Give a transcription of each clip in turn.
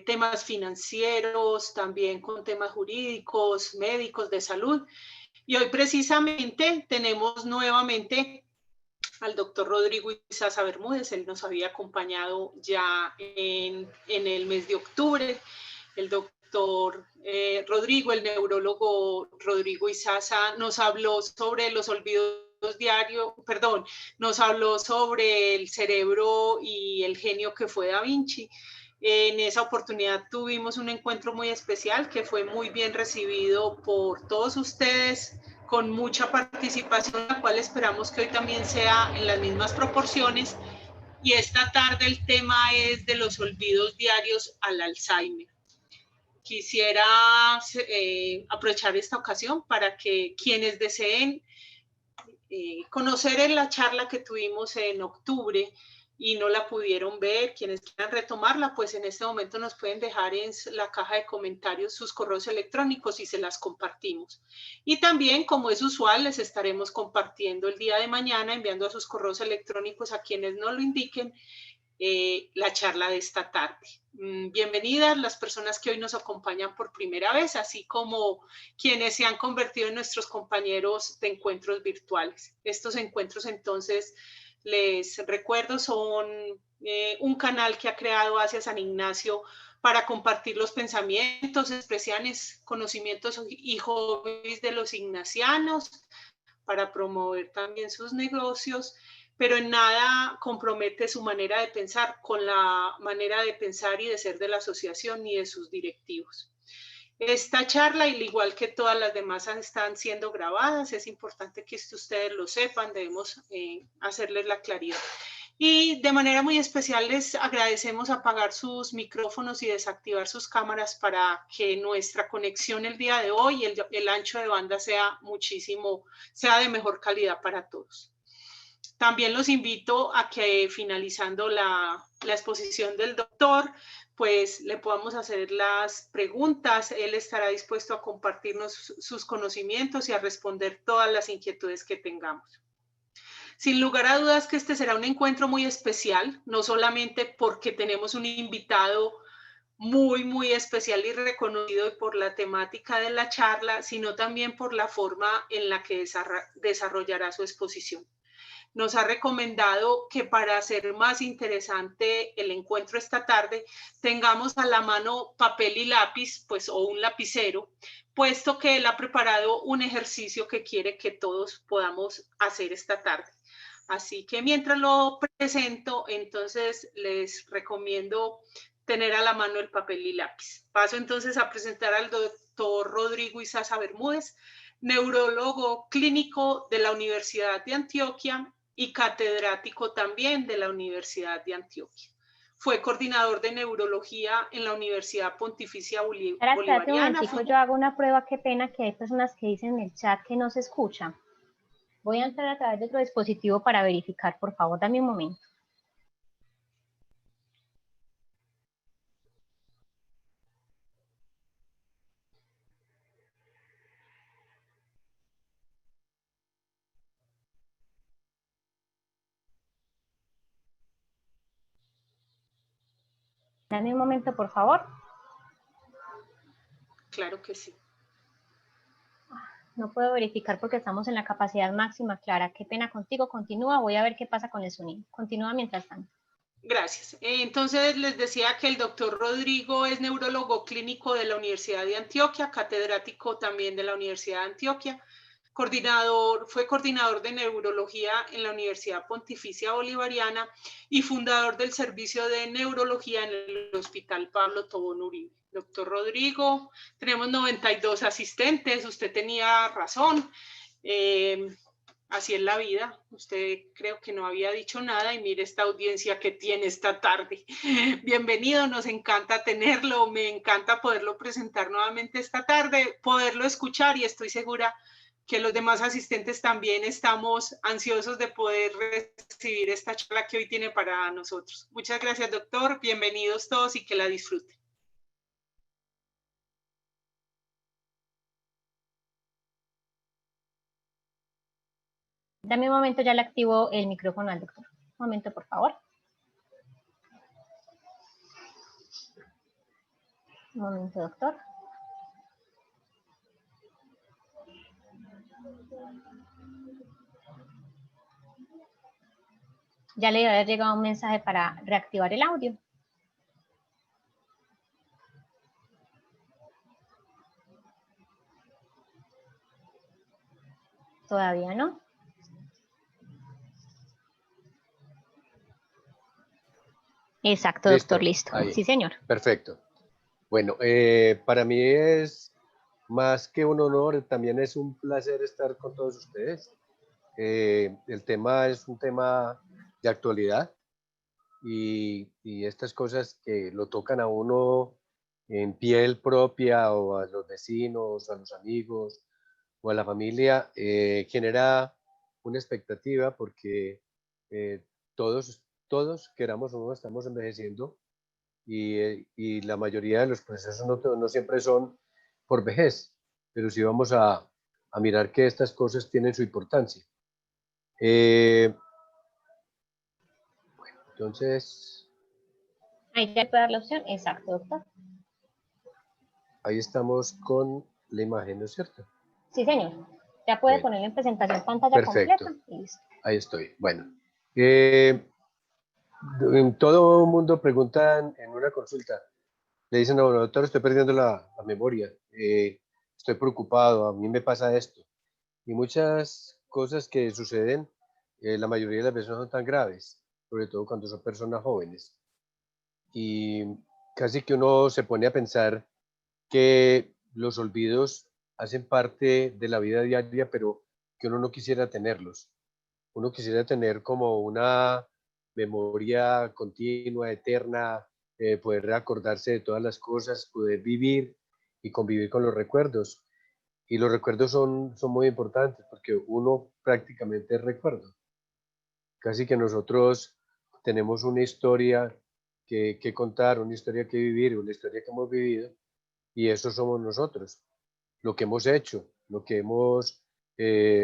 temas financieros, también con temas jurídicos, médicos, de salud. Y hoy precisamente tenemos nuevamente al doctor Rodrigo Izaza Bermúdez. Él nos había acompañado ya en el mes de octubre. El doctor Rodrigo, el neurólogo Rodrigo Izaza, nos habló sobre los olvidos diarios, perdón, nos habló sobre el cerebro y el genio que fue Da Vinci. En esa oportunidad tuvimos un encuentro muy especial que fue muy bien recibido por todos ustedes, con mucha participación, la cual esperamos que hoy también sea en las mismas proporciones. Y esta tarde el tema es de los olvidos diarios al Alzheimer. Quisiera aprovechar esta ocasión para que quienes deseen conocer en la charla que tuvimos en octubre y no la pudieron ver, quienes quieran retomarla, pues en este momento nos pueden dejar en la caja de comentarios sus correos electrónicos y se las compartimos. Y también, como es usual, les estaremos compartiendo el día de mañana, enviando a sus correos electrónicos a quienes no lo indiquen, la charla de esta tarde. Bienvenidas las personas que hoy nos acompañan por primera vez, así como quienes se han convertido en nuestros compañeros de encuentros virtuales. Estos encuentros, entonces, les recuerdo, son un canal que ha creado Hacia San Ignacio para compartir los pensamientos, expresiones, conocimientos y hobbies de los ignacianos, para promover también sus negocios, pero en nada compromete su manera de pensar con la manera de pensar y de ser de la asociación ni de sus directivos. Esta charla, al igual que todas las demás, están siendo grabadas. Es importante que ustedes lo sepan, debemos hacerles la claridad. Y de manera muy especial les agradecemos apagar sus micrófonos y desactivar sus cámaras para que nuestra conexión el día de hoy, el ancho de banda sea de mejor calidad para todos. También los invito a que finalizando la exposición del doctor, pues le podamos hacer las preguntas. Él estará dispuesto a compartirnos sus conocimientos y a responder todas las inquietudes que tengamos. Sin lugar a dudas que este será un encuentro muy especial, no solamente porque tenemos un invitado muy especial y reconocido por la temática de la charla, sino también por la forma en la que desarrollará su exposición. Nos ha recomendado que para hacer más interesante el encuentro esta tarde, tengamos a la mano papel y lápiz, pues, o un lapicero, puesto que él ha preparado un ejercicio que quiere que todos podamos hacer esta tarde. Así que mientras lo presento, entonces les recomiendo tener a la mano el papel y lápiz. Paso entonces a presentar al doctor Rodrigo Izaza Bermúdez, neurólogo clínico de la Universidad de Antioquia y catedrático también de la Universidad de Antioquia. Fue coordinador de neurología en la Universidad Pontificia Bolivariana. Espérate un momentico, yo hago una prueba, qué pena que hay personas que dicen en el chat que no se escucha. Voy a entrar a través de otro dispositivo para verificar, por favor, dame un momento. Dame un momento, por favor. Claro que sí. No puedo verificar porque estamos en la capacidad máxima, Clara. Qué pena contigo. Continúa, voy a ver qué pasa con el sonido. Continúa mientras tanto. Gracias. Entonces les decía que el doctor Rodrigo es neurólogo clínico de la Universidad de Antioquia, catedrático también de la Universidad de Antioquia, fue coordinador de neurología en la Universidad Pontificia Bolivariana y fundador del servicio de neurología en el Hospital Pablo Tobón Uribe. Doctor Rodrigo, tenemos 92 asistentes, usted tenía razón. Así es la vida. Usted creo que no había dicho nada y mire esta audiencia que tiene esta tarde. Bienvenido, nos encanta tenerlo, me encanta poderlo presentar nuevamente esta tarde, poderlo escuchar y estoy segura que los demás asistentes también estamos ansiosos de poder recibir esta charla que hoy tiene para nosotros. Muchas gracias, doctor. Bienvenidos todos y que la disfruten. Dame un momento, ya le activo el micrófono al doctor. Un momento, por favor. Un momento, doctor. Ya le había llegado un mensaje para reactivar el audio. Todavía no. Exacto, Listo. doctor, listo. Ahí. Sí, señor. Perfecto. Bueno, para mí es más que un honor, también es un placer estar con todos ustedes. El tema es un tema de actualidad y estas cosas que lo tocan a uno en piel propia o a los vecinos, a los amigos o a la familia, genera una expectativa porque todos, queramos o no, estamos envejeciendo y la mayoría de los procesos no siempre son por vejez, pero sí vamos a mirar que estas cosas tienen su importancia. Bueno, entonces... Ahí ya puede dar la opción. Exacto, doctor. Ahí estamos con la imagen, ¿no es cierto? Sí, señor. Ya puede Bueno, poner en presentación pantalla perfecto. completa. Y listo. Ahí estoy. Bueno, en todo mundo preguntan en una consulta, le dicen, no, doctor, estoy perdiendo la memoria, estoy preocupado, a mí me pasa esto. Y muchas cosas que suceden, la mayoría de las veces no son tan graves, sobre todo cuando son personas jóvenes. Y casi que uno se pone a pensar que los olvidos hacen parte de la vida diaria, pero que uno no quisiera tenerlos. Uno quisiera tener como una memoria continua, eterna, poder acordarse de todas las cosas, poder vivir y convivir con los recuerdos. Y los recuerdos son muy importantes porque uno prácticamente es recuerdo. Casi que nosotros tenemos una historia que contar, una historia que vivir, una historia que hemos vivido, y eso somos nosotros, lo que hemos hecho, lo que hemos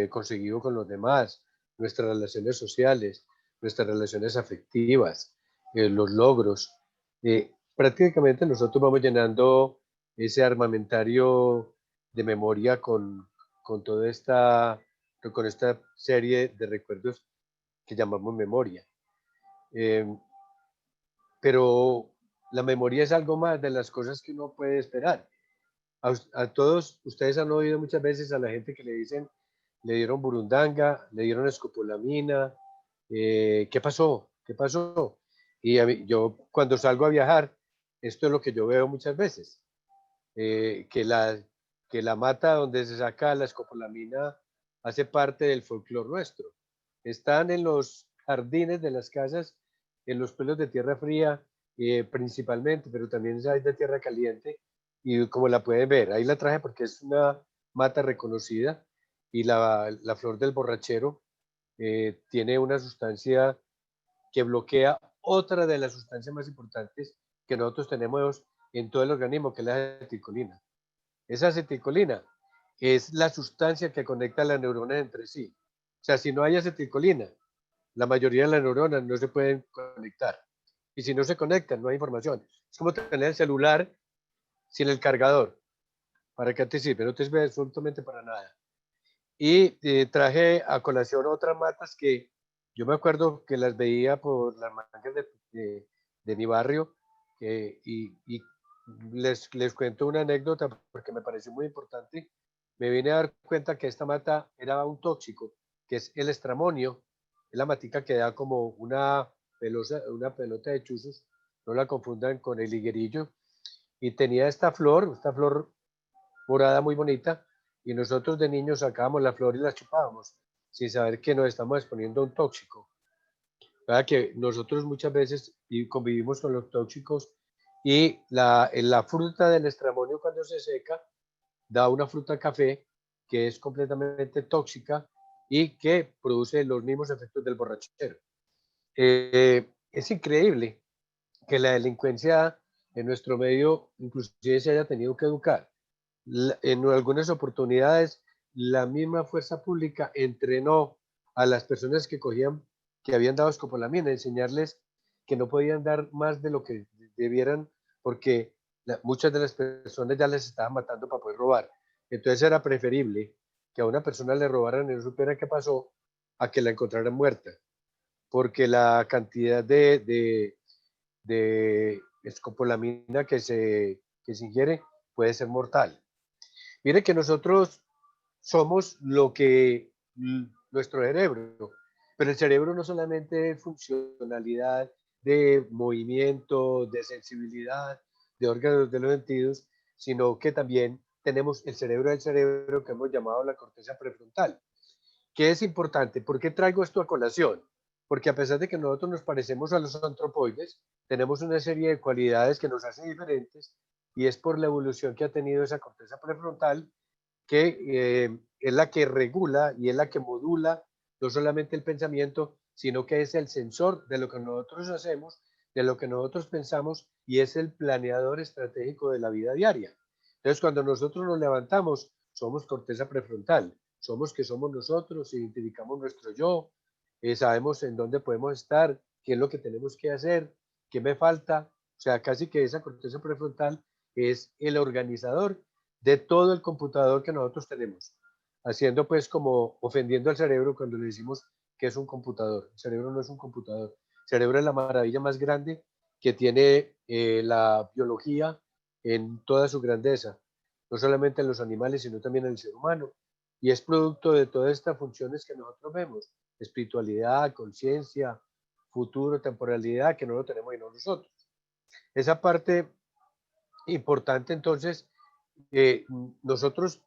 conseguido con los demás, nuestras relaciones sociales, nuestras relaciones afectivas, los logros. Prácticamente nosotros vamos llenando ese armamentario de memoria con esta serie de recuerdos que llamamos memoria. Pero la memoria es algo más de las cosas que uno puede esperar. A todos ustedes han oído muchas veces a la gente que le dicen, le dieron burundanga, le dieron escopolamina, ¿qué pasó? ¿Qué pasó? Y yo cuando salgo a viajar, esto es lo que yo veo muchas veces, que la mata donde se saca la escopolamina hace parte del folclore nuestro. Están en los jardines de las casas, en los pelos de tierra fría principalmente, pero también hay de tierra caliente y como la pueden ver, ahí la traje porque es una mata reconocida y la flor del borrachero tiene una sustancia que bloquea otra de las sustancias más importantes que nosotros tenemos en todo el organismo, que es la acetilcolina. Esa acetilcolina es la sustancia que conecta las neuronas entre sí. O sea, si no hay acetilcolina, la mayoría de las neuronas no se pueden conectar. Y si no se conectan, no hay información. Es como tener el celular sin el cargador. ¿Para qué te sirve? No te sirve absolutamente para nada. Y traje a colación otras matas que yo me acuerdo que las veía por las mangas de mi barrio y les cuento una anécdota porque me pareció muy importante. Me vine a dar cuenta que esta mata era un tóxico, que es el estramonio, es la matica que da como una pelota de chuzos, no la confundan con el higuerillo, y tenía esta flor morada muy bonita, y nosotros de niños sacábamos la flor y la chupábamos, sin saber que nos estamos exponiendo a un tóxico. ¿Verdad? Que nosotros muchas veces convivimos con los tóxicos y la fruta del estramonio cuando se seca da una fruta café que es completamente tóxica y que produce los mismos efectos del borrachero. Es increíble que la delincuencia en nuestro medio inclusive se haya tenido que educar. En algunas oportunidades la misma fuerza pública entrenó a las personas que habían dado escopolamina, enseñarles que no podían dar más de lo que debieran porque muchas de las personas ya les estaban matando para poder robar. Entonces era preferible que a una persona le robaran y no supiera qué pasó, a que la encontraran muerta, porque la cantidad de escopolamina que se ingiere puede ser mortal. Mire que nosotros somos lo que nuestro cerebro, pero el cerebro no solamente es funcionalidad de movimiento, de sensibilidad, de órganos de los sentidos, sino que también tenemos el cerebro del cerebro que hemos llamado la corteza prefrontal, que es importante. ¿Por qué traigo esto a colación? Porque a pesar de que nosotros nos parecemos a los antropoides, tenemos una serie de cualidades que nos hacen diferentes y es por la evolución que ha tenido esa corteza prefrontal que es la que regula y es la que modula no solamente el pensamiento, sino que es el sensor de lo que nosotros hacemos, de lo que nosotros pensamos y es el planeador estratégico de la vida diaria. Entonces, cuando nosotros nos levantamos, somos corteza prefrontal, somos que somos nosotros, identificamos nuestro yo, sabemos en dónde podemos estar, qué es lo que tenemos que hacer, qué me falta. O sea, casi que esa corteza prefrontal es el organizador de todo el computador que nosotros tenemos, haciendo pues como ofendiendo al cerebro cuando le decimos que es un computador. El cerebro no es un computador. El cerebro es la maravilla más grande que tiene la biología en toda su grandeza, no solamente en los animales, sino también en el ser humano. Y es producto de todas estas funciones que nosotros vemos, espiritualidad, conciencia, futuro, temporalidad, que no lo tenemos y no nosotros. Esa parte importante entonces, nosotros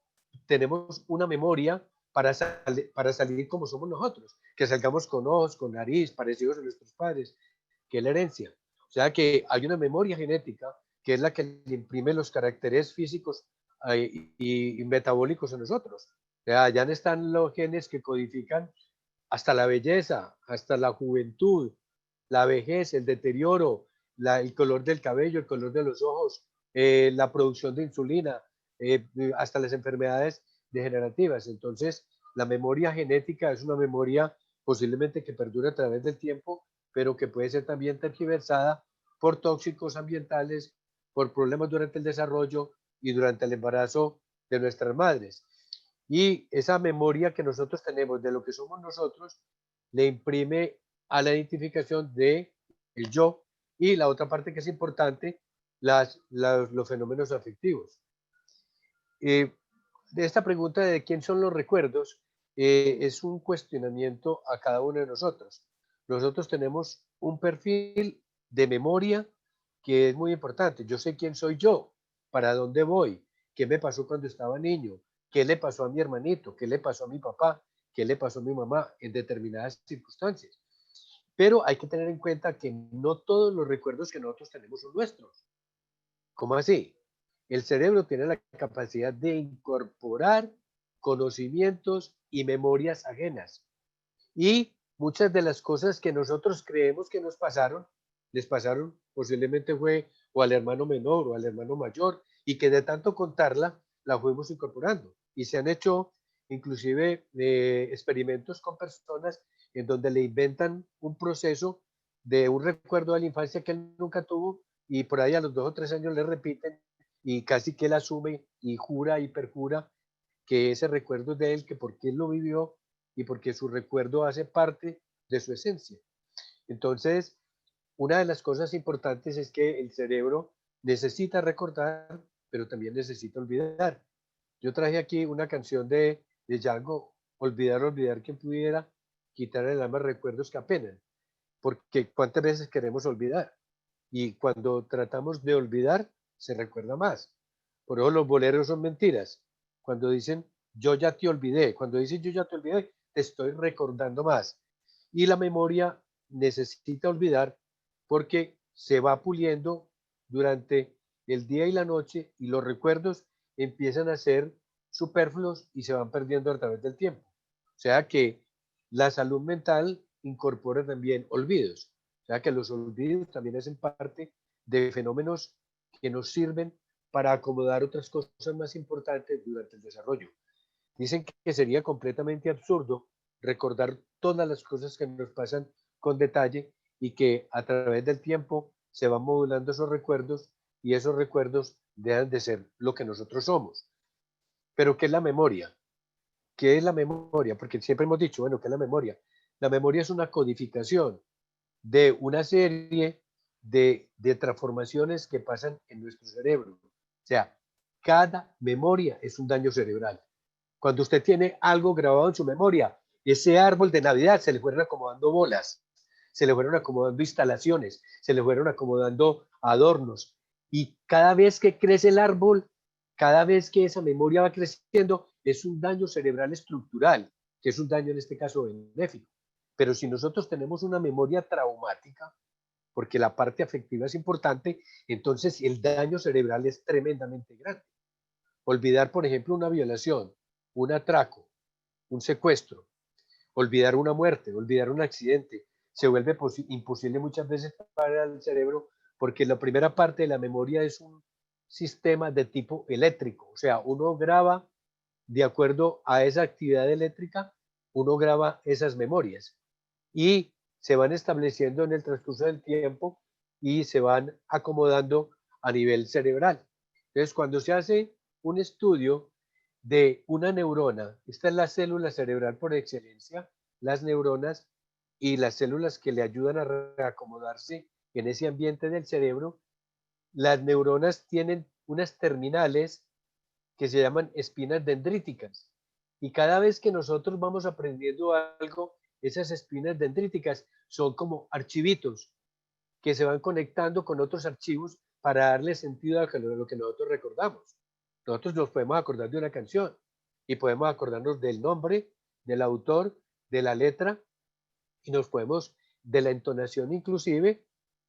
tenemos una memoria para salir como somos nosotros, que salgamos con ojos, con nariz, parecidos a nuestros padres, que es la herencia. O sea que hay una memoria genética que es la que le imprime los caracteres físicos y metabólicos a nosotros. O sea, allá están los genes que codifican hasta la belleza, hasta la juventud, la vejez, el deterioro, el color del cabello, el color de los ojos, la producción de insulina, hasta las enfermedades degenerativas. Entonces, la memoria genética es una memoria posiblemente que perdura a través del tiempo, pero que puede ser también tergiversada por tóxicos ambientales, por problemas durante el desarrollo y durante el embarazo de nuestras madres. Y esa memoria que nosotros tenemos de lo que somos nosotros le imprime a la identificación de el yo y la otra parte que es importante, los fenómenos afectivos. De esta pregunta de quién son los recuerdos es un cuestionamiento a cada uno de nosotros. Nosotros tenemos un perfil de memoria que es muy importante. Yo sé quién soy yo, para dónde voy, qué me pasó cuando estaba niño, qué le pasó a mi hermanito, qué le pasó a mi papá, qué le pasó a mi mamá en determinadas circunstancias. Pero hay que tener en cuenta que no todos los recuerdos que nosotros tenemos son nuestros. ¿Cómo así? El cerebro tiene la capacidad de incorporar conocimientos y memorias ajenas. Y muchas de las cosas que nosotros creemos que nos pasaron, les pasaron posiblemente fue o al hermano menor o al hermano mayor, y que de tanto contarla, la fuimos incorporando. Y se han hecho inclusive experimentos con personas en donde le inventan un proceso de un recuerdo de la infancia que él nunca tuvo y por ahí a los 2 o 3 años le repiten y casi que él asume y jura y perjura que ese recuerdo es de él, que porque él lo vivió y porque su recuerdo hace parte de su esencia. Entonces, una de las cosas importantes es que el cerebro necesita recordar, pero también necesita olvidar. Yo traje aquí una canción de Django, olvidar, olvidar quien pudiera, quitar el alma recuerdos que apenan, porque cuántas veces queremos olvidar y cuando tratamos de olvidar se recuerda más. Por eso los boleros son mentiras. Cuando dicen yo ya te olvidé, cuando dicen yo ya te olvidé, te estoy recordando más. Y la memoria necesita olvidar porque se va puliendo durante el día y la noche y los recuerdos empiezan a ser superfluos y se van perdiendo a través del tiempo. O sea que la salud mental incorpora también olvidos. O sea que los olvidos también hacen parte de fenómenos que nos sirven para acomodar otras cosas más importantes durante el desarrollo. Dicen que sería completamente absurdo recordar todas las cosas que nos pasan con detalle y que a través del tiempo se van modulando esos recuerdos y esos recuerdos dejan de ser lo que nosotros somos. Pero ¿qué es la memoria? ¿Qué es la memoria? Porque siempre hemos dicho, bueno, ¿qué es la memoria? La memoria es una codificación de una serie de transformaciones que pasan en nuestro cerebro. O sea, cada memoria es un daño cerebral. Cuando usted tiene algo grabado en su memoria, ese árbol de Navidad se le fueron acomodando bolas, se le fueron acomodando instalaciones, se le fueron acomodando adornos. Y cada vez que crece el árbol, cada vez que esa memoria va creciendo, es un daño cerebral estructural, que es un daño en este caso benéfico. Pero si nosotros tenemos una memoria traumática, porque la parte afectiva es importante, entonces el daño cerebral es tremendamente grande. Olvidar, por ejemplo, una violación, un atraco, un secuestro, olvidar una muerte, olvidar un accidente, se vuelve imposible muchas veces para el cerebro porque la primera parte de la memoria es un sistema de tipo eléctrico, o sea, uno graba de acuerdo a esa actividad eléctrica, uno graba esas memorias y se van estableciendo en el transcurso del tiempo y se van acomodando a nivel cerebral. Entonces, cuando se hace un estudio de una neurona, esta es la célula cerebral por excelencia, las neuronas y las células que le ayudan a reacomodarse en ese ambiente del cerebro, las neuronas tienen unas terminales que se llaman espinas dendríticas. Y cada vez que nosotros vamos aprendiendo algo, esas espinas dendríticas son como archivitos que se van conectando con otros archivos para darle sentido a lo que nosotros recordamos. Nosotros nos podemos acordar de una canción y podemos acordarnos del nombre, del autor, de la letra y nos podemos, de la entonación inclusive,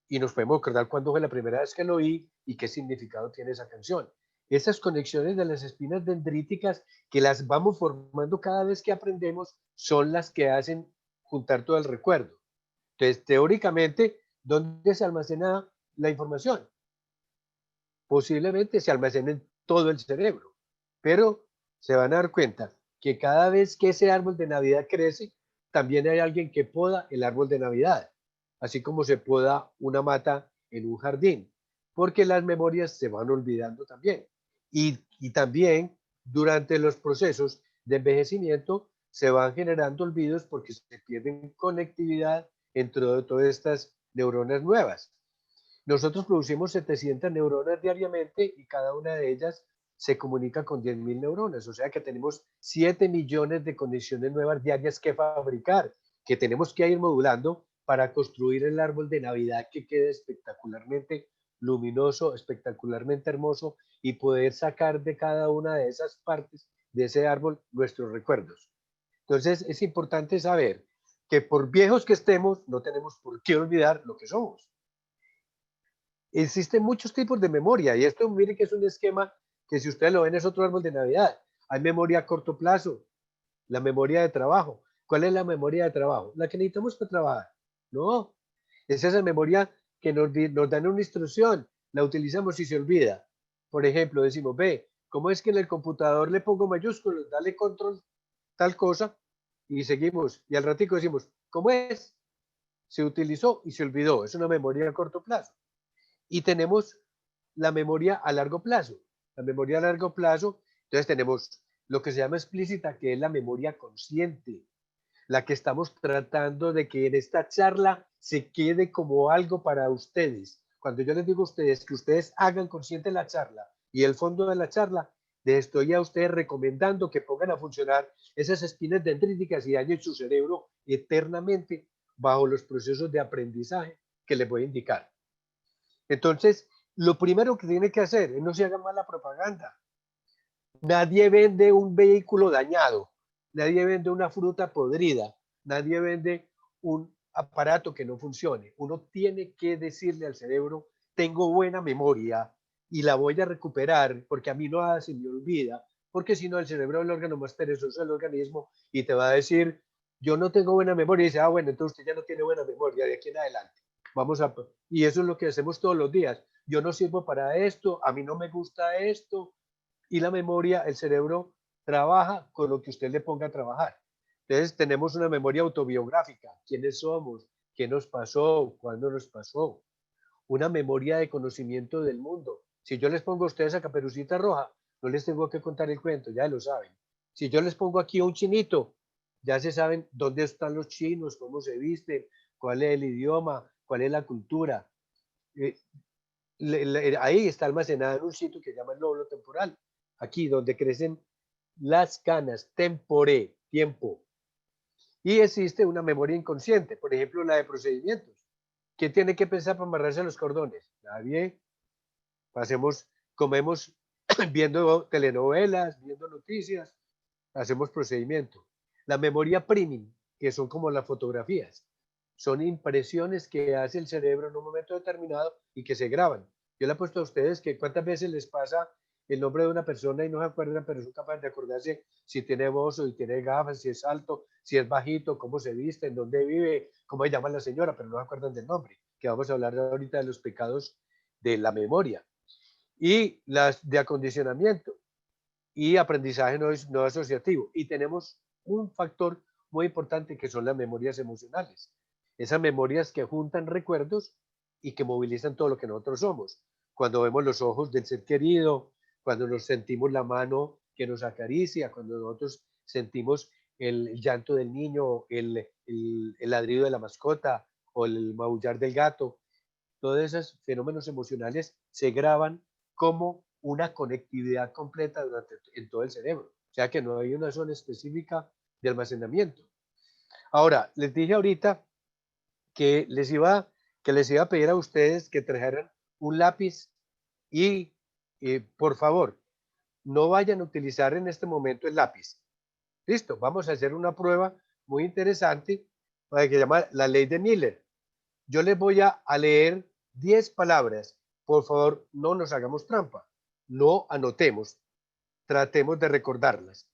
y nos podemos acordar cuándo fue la primera vez que lo oí y qué significado tiene esa canción. Esas conexiones de las espinas dendríticas que las vamos formando cada vez que aprendemos son las que hacen juntar todo el recuerdo. Entonces, teóricamente, ¿dónde se almacena la información? Posiblemente se almacena en todo el cerebro, pero se van a dar cuenta que cada vez que ese árbol de Navidad crece, también hay alguien que poda el árbol de Navidad, así como se poda una mata en un jardín, porque las memorias se van olvidando también. Y también durante los procesos de envejecimiento se van generando olvidos porque se pierden conectividad entre todas estas neuronas nuevas. Nosotros producimos 700 neuronas diariamente y cada una de ellas se comunica con 10.000 neuronas, o sea que tenemos 7 millones de conexiones nuevas diarias que fabricar, que tenemos que ir modulando para construir el árbol de Navidad que quede espectacularmente luminoso, espectacularmente hermoso y poder sacar de cada una de esas partes de ese árbol nuestros recuerdos. Entonces es importante saber que por viejos que estemos, no tenemos por qué olvidar lo que somos. Existen muchos tipos de memoria y esto mire que es un esquema que si ustedes lo ven es otro árbol de Navidad. Hay memoria a corto plazo, la memoria de trabajo. ¿Cuál es la memoria de trabajo? La que necesitamos para trabajar. No, es esa memoria que nos dan una instrucción, la utilizamos y se olvida. Por ejemplo, decimos, ve, ¿cómo es que en el computador le pongo mayúsculos? Dale control, tal cosa, y seguimos. Y al ratico decimos, ¿cómo es? Se utilizó y se olvidó. Es una memoria a corto plazo. Y tenemos la memoria a largo plazo. La memoria a largo plazo, entonces tenemos lo que se llama explícita, que es la memoria consciente, la que estamos tratando de que en esta charla se quede como algo para ustedes. Cuando yo les digo a ustedes que ustedes hagan consciente la charla y el fondo de la charla, les estoy a ustedes recomendando que pongan a funcionar esas espinas dendríticas y dañen su cerebro eternamente bajo los procesos de aprendizaje que les voy a indicar. Entonces, lo primero que tiene que hacer es no se haga mala propaganda. Nadie vende un vehículo dañado, nadie vende una fruta podrida, nadie vende un aparato que no funcione. Uno tiene que decirle al cerebro, tengo buena memoria y la voy a recuperar porque a mí no se me olvida, porque si no el cerebro es el órgano más perezoso del organismo y te va a decir, yo no tengo buena memoria y dice, bueno, entonces usted ya no tiene buena memoria de aquí en adelante. Y eso es lo que hacemos todos los días. Yo no sirvo para esto, a mí no me gusta esto, y la memoria, el cerebro trabaja con lo que usted le ponga a trabajar. Entonces tenemos una memoria autobiográfica, quiénes somos, qué nos pasó, cuándo nos pasó, una memoria de conocimiento del mundo, Si yo les pongo a ustedes a Caperucita Roja, no les tengo que contar el cuento, ya lo saben. Si yo les pongo aquí a un chinito, ya se saben dónde están los chinos, cómo se visten, cuál es el idioma, cuál es la cultura. Ahí está almacenada en un sitio que se llama el lóbulo temporal, aquí donde crecen las canas, temporé, tiempo. Y existe una memoria inconsciente, por ejemplo, la de procedimientos. ¿Quién tiene que pensar para amarrarse los cordones? Nadie. Comemos viendo telenovelas, viendo noticias, hacemos procedimiento. La memoria priming, que son como las fotografías, son impresiones que hace el cerebro en un momento determinado y que se graban. Yo le he puesto a ustedes que cuántas veces les pasa el nombre de una persona y no se acuerdan, pero son capaces de acordarse si tiene voz o si tiene gafas, si es alto, si es bajito, cómo se viste, en dónde vive, cómo se llama la señora, pero no se acuerdan del nombre, que vamos a hablar ahorita de los pecados de la memoria. Y las de acondicionamiento y aprendizaje no asociativo. Y tenemos un factor muy importante que son las memorias emocionales. Esas memorias que juntan recuerdos y que movilizan todo lo que nosotros somos. Cuando vemos los ojos del ser querido, cuando nos sentimos la mano que nos acaricia, cuando nosotros sentimos el llanto del niño, el ladrido de la mascota o el maullar del gato, todos esos fenómenos emocionales se graban como una conectividad completa en todo el cerebro. O sea que no hay una zona específica de almacenamiento. Ahora, les dije ahorita que les iba a pedir a ustedes que trajeran un lápiz y, por favor, no vayan a utilizar en este momento el lápiz. Listo, vamos a hacer una prueba muy interesante que se llama la ley de Miller. Yo les voy a leer 10 palabras. Por favor, no nos hagamos trampa. No anotemos. Tratemos de recordarlas.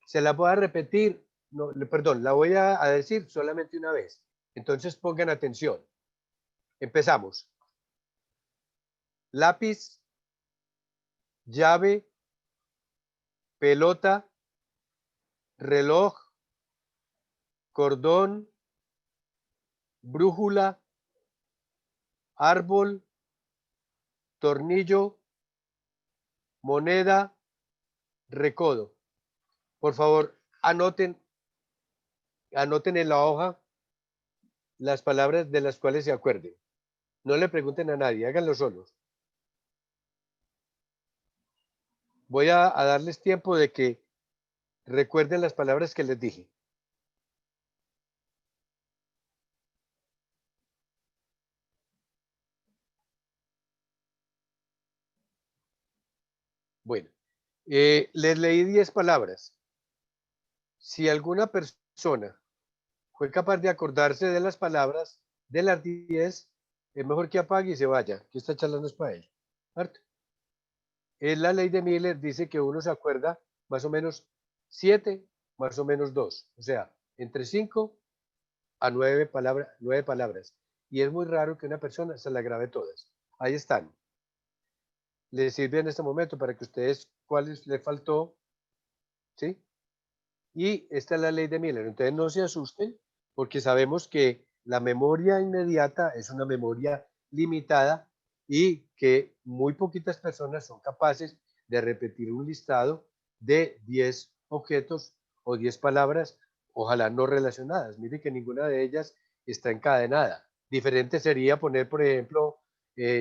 Se las voy a repetir, no, perdón, la voy a decir solamente una vez. Entonces pongan atención. Empezamos. Lápiz, llave, pelota, reloj, cordón, brújula, árbol, tornillo, moneda, recodo. Por favor, anoten en la hoja las palabras de las cuales se acuerden. No le pregunten a nadie, háganlo solos. Voy a darles tiempo de que recuerden las palabras que les dije. Bueno, les leí 10 palabras. Si alguna persona fue capaz de acordarse de las palabras de las 10, es mejor que apague y se vaya, que esta charla no es para él. ¿Cierto? En la ley de Miller dice que uno se acuerda más o menos 7, más o menos 2. O sea, entre 5 a 9 palabras. Y es muy raro que una persona se la grabe todas. Ahí están. Les sirve en este momento para que ustedes, cuáles les faltó, ¿sí? Y esta es la ley de Miller. Entonces no se asusten, porque sabemos que la memoria inmediata es una memoria limitada y que muy poquitas personas son capaces de repetir un listado de 10 objetos o 10 palabras, ojalá no relacionadas. Mire que ninguna de ellas está encadenada. Diferente sería poner, por ejemplo,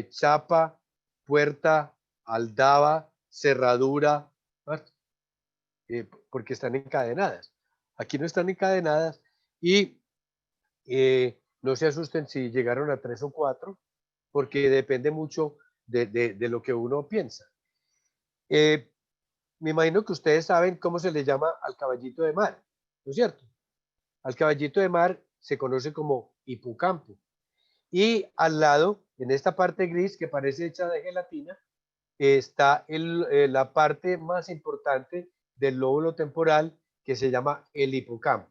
chapa, puerta, aldaba, cerradura, porque están encadenadas. Aquí no están encadenadas y no se asusten si llegaron a 3 o 4, porque depende mucho de lo que uno piensa. Me imagino que ustedes saben cómo se le llama al caballito de mar, ¿no es cierto? Al caballito de mar se conoce como hipocampo. Y al lado, en esta parte gris que parece hecha de gelatina, está la parte más importante del lóbulo temporal que se llama el hipocampo,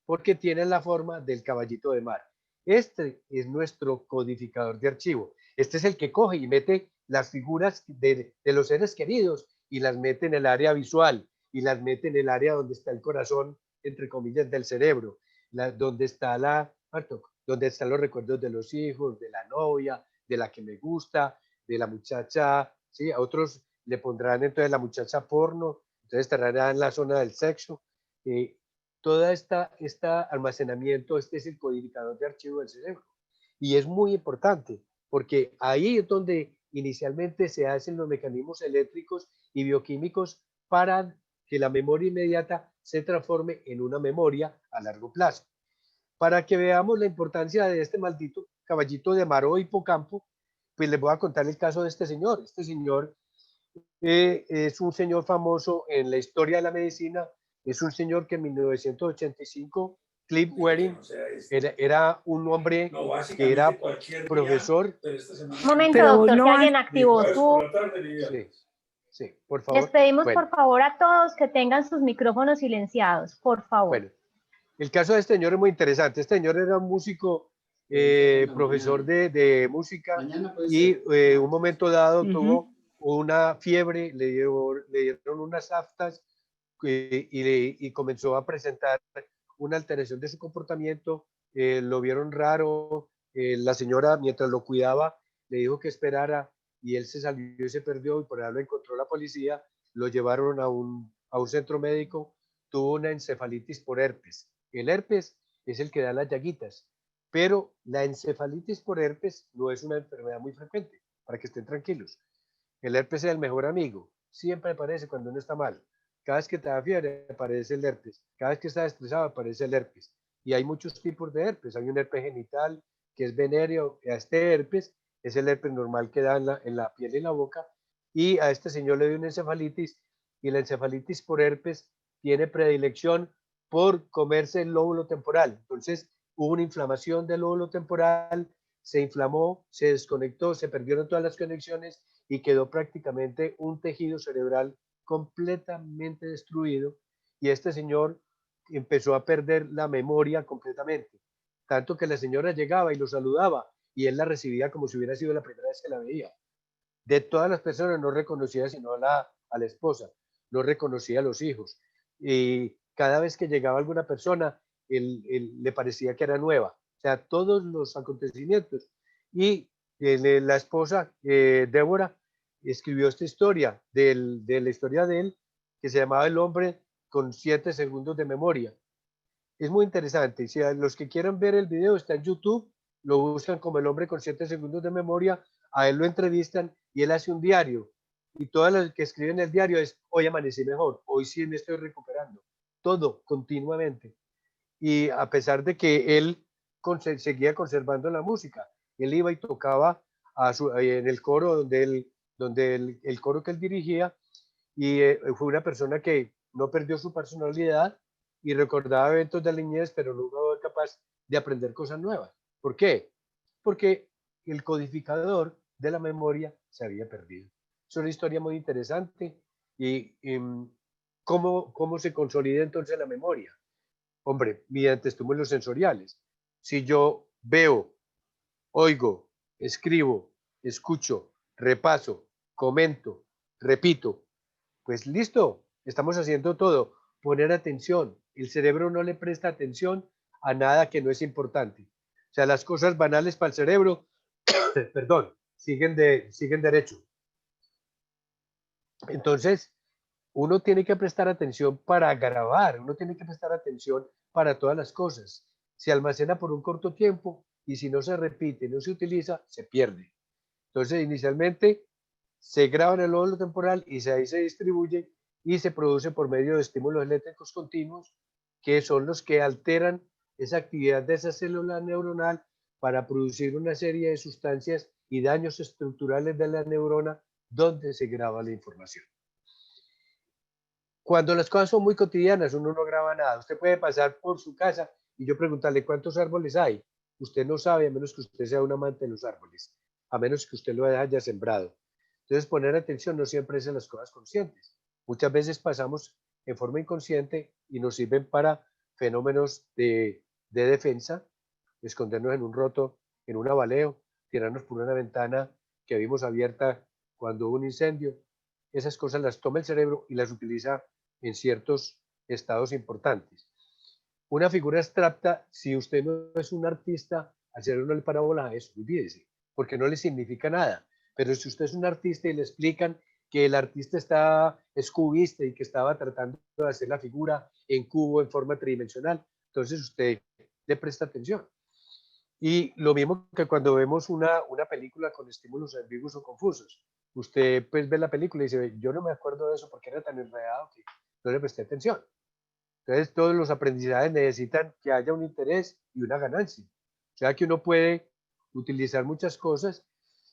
porque tiene la forma del caballito de mar. Este es nuestro codificador de archivo. Este es el que coge y mete las figuras de los seres queridos y las mete en el área visual y las mete en el área donde está el corazón, entre comillas, del cerebro, donde están los recuerdos de los hijos, de la novia, de la que me gusta, de la muchacha ¿sí? A otros le pondrán entonces la muchacha porno, entonces estará en la zona del sexo. Toda esta almacenamiento, este es el codificador de archivo del cerebro. Y es muy importante, porque ahí es donde inicialmente se hacen los mecanismos eléctricos y bioquímicos para que la memoria inmediata se transforme en una memoria a largo plazo. Para que veamos la importancia de este maldito caballito de Maró hipocampo, pues les voy a contar el caso de este señor. Este señor es un señor famoso en la historia de la medicina, es un señor que en 1985, Cliff Waring, era un hombre que era profesor. Un momento, Pero doctor, no que hay- alguien activó su... Sí, sí, por Les favor. pedimos, Bueno, por favor, a todos que tengan sus micrófonos silenciados, por favor. bueno, el caso de este señor es muy interesante. Este señor era un músico, profesor de música, y un momento dado tuvo una fiebre, le dieron unas aftas, y comenzó a presentar una alteración de su comportamiento. Lo vieron raro. La señora, mientras lo cuidaba, le dijo que esperara, y él se salió y se perdió, y por ahí lo encontró la policía. Lo llevaron a un centro médico. Tuvo una encefalitis por herpes. El herpes es el que da las llaguitas, pero la encefalitis por herpes no es una enfermedad muy frecuente, para que estén tranquilos. El herpes es el mejor amigo, siempre aparece cuando uno está mal. Cada vez que te da fiebre aparece el herpes, cada vez que estás estresado aparece el herpes. Y hay muchos tipos de herpes. Hay un herpes genital que es venéreo. Este herpes es el herpes normal que da en la piel y en la boca, y a este señor le dio una encefalitis, y la encefalitis por herpes tiene predilección por comerse el lóbulo temporal. Entonces hubo una inflamación del lóbulo temporal, se inflamó, se desconectó, se perdieron todas las conexiones y quedó prácticamente un tejido cerebral completamente destruido, y este señor empezó a perder la memoria completamente, tanto que la señora llegaba y lo saludaba y él la recibía como si hubiera sido la primera vez que la veía. De todas las personas no reconocía sino a la esposa, no reconocía a los hijos, y cada vez que llegaba alguna persona, él le parecía que era nueva, o sea, todos los acontecimientos. Y la esposa, Débora, escribió esta historia de la historia de él, que se llamaba El hombre con 7 segundos de memoria. Es muy interesante. Si a los que quieran ver el video, está en YouTube, lo buscan como El hombre con 7 segundos de memoria, a él lo entrevistan y él hace un diario. Y todas las que escriben el diario es: hoy amanecí mejor, hoy sí me estoy recuperando. Todo, continuamente. Y a pesar de que él seguía conservando la música, él iba y tocaba en el coro donde el coro que él dirigía, y fue una persona que no perdió su personalidad y recordaba eventos de la niñez, pero nunca fue capaz de aprender cosas nuevas. ¿Por qué? Porque el codificador de la memoria se había perdido. Es una historia muy interesante. Y ¿cómo se consolida entonces la memoria? Hombre, mediante estímulos sensoriales. Si yo veo, oigo, escribo, escucho, repaso, comento, repito, pues listo, estamos haciendo todo. Poner atención. El cerebro no le presta atención a nada que no es importante. O sea, las cosas banales para el cerebro, perdón, siguen derecho. Entonces, uno tiene que prestar atención para grabar, uno tiene que prestar atención para todas las cosas. Se almacena por un corto tiempo, y si no se repite, no se utiliza, se pierde. Entonces, inicialmente se graba en el lóbulo temporal y ahí se distribuye y se produce por medio de estímulos eléctricos continuos, que son los que alteran esa actividad de esa célula neuronal para producir una serie de sustancias y daños estructurales de la neurona donde se graba la información. Cuando las cosas son muy cotidianas, uno no graba nada. Usted puede pasar por su casa y yo preguntarle cuántos árboles hay. Usted no sabe, a menos que usted sea un amante de los árboles, a menos que usted lo haya sembrado. Entonces, poner atención no siempre es en las cosas conscientes. Muchas veces pasamos en forma inconsciente y nos sirven para fenómenos de defensa: escondernos en un roto, en un abaleo, tirarnos por una ventana que vimos abierta cuando hubo un incendio. Esas cosas las toma el cerebro y las utiliza en ciertos estados importantes. Una figura abstracta, si usted no es un artista, al cerebro no le parábola a eso, olvídese, porque no le significa nada. Pero si usted es un artista y le explican que el artista es cubista y que estaba tratando de hacer la figura en cubo en forma tridimensional, entonces usted le presta atención. Y lo mismo que cuando vemos una película con estímulos ambiguos o confusos. Usted pues ve la película y dice, yo no me acuerdo de eso porque era tan enredado que no le presté atención. Entonces todos los aprendizajes necesitan que haya un interés y una ganancia. O sea que uno puede utilizar muchas cosas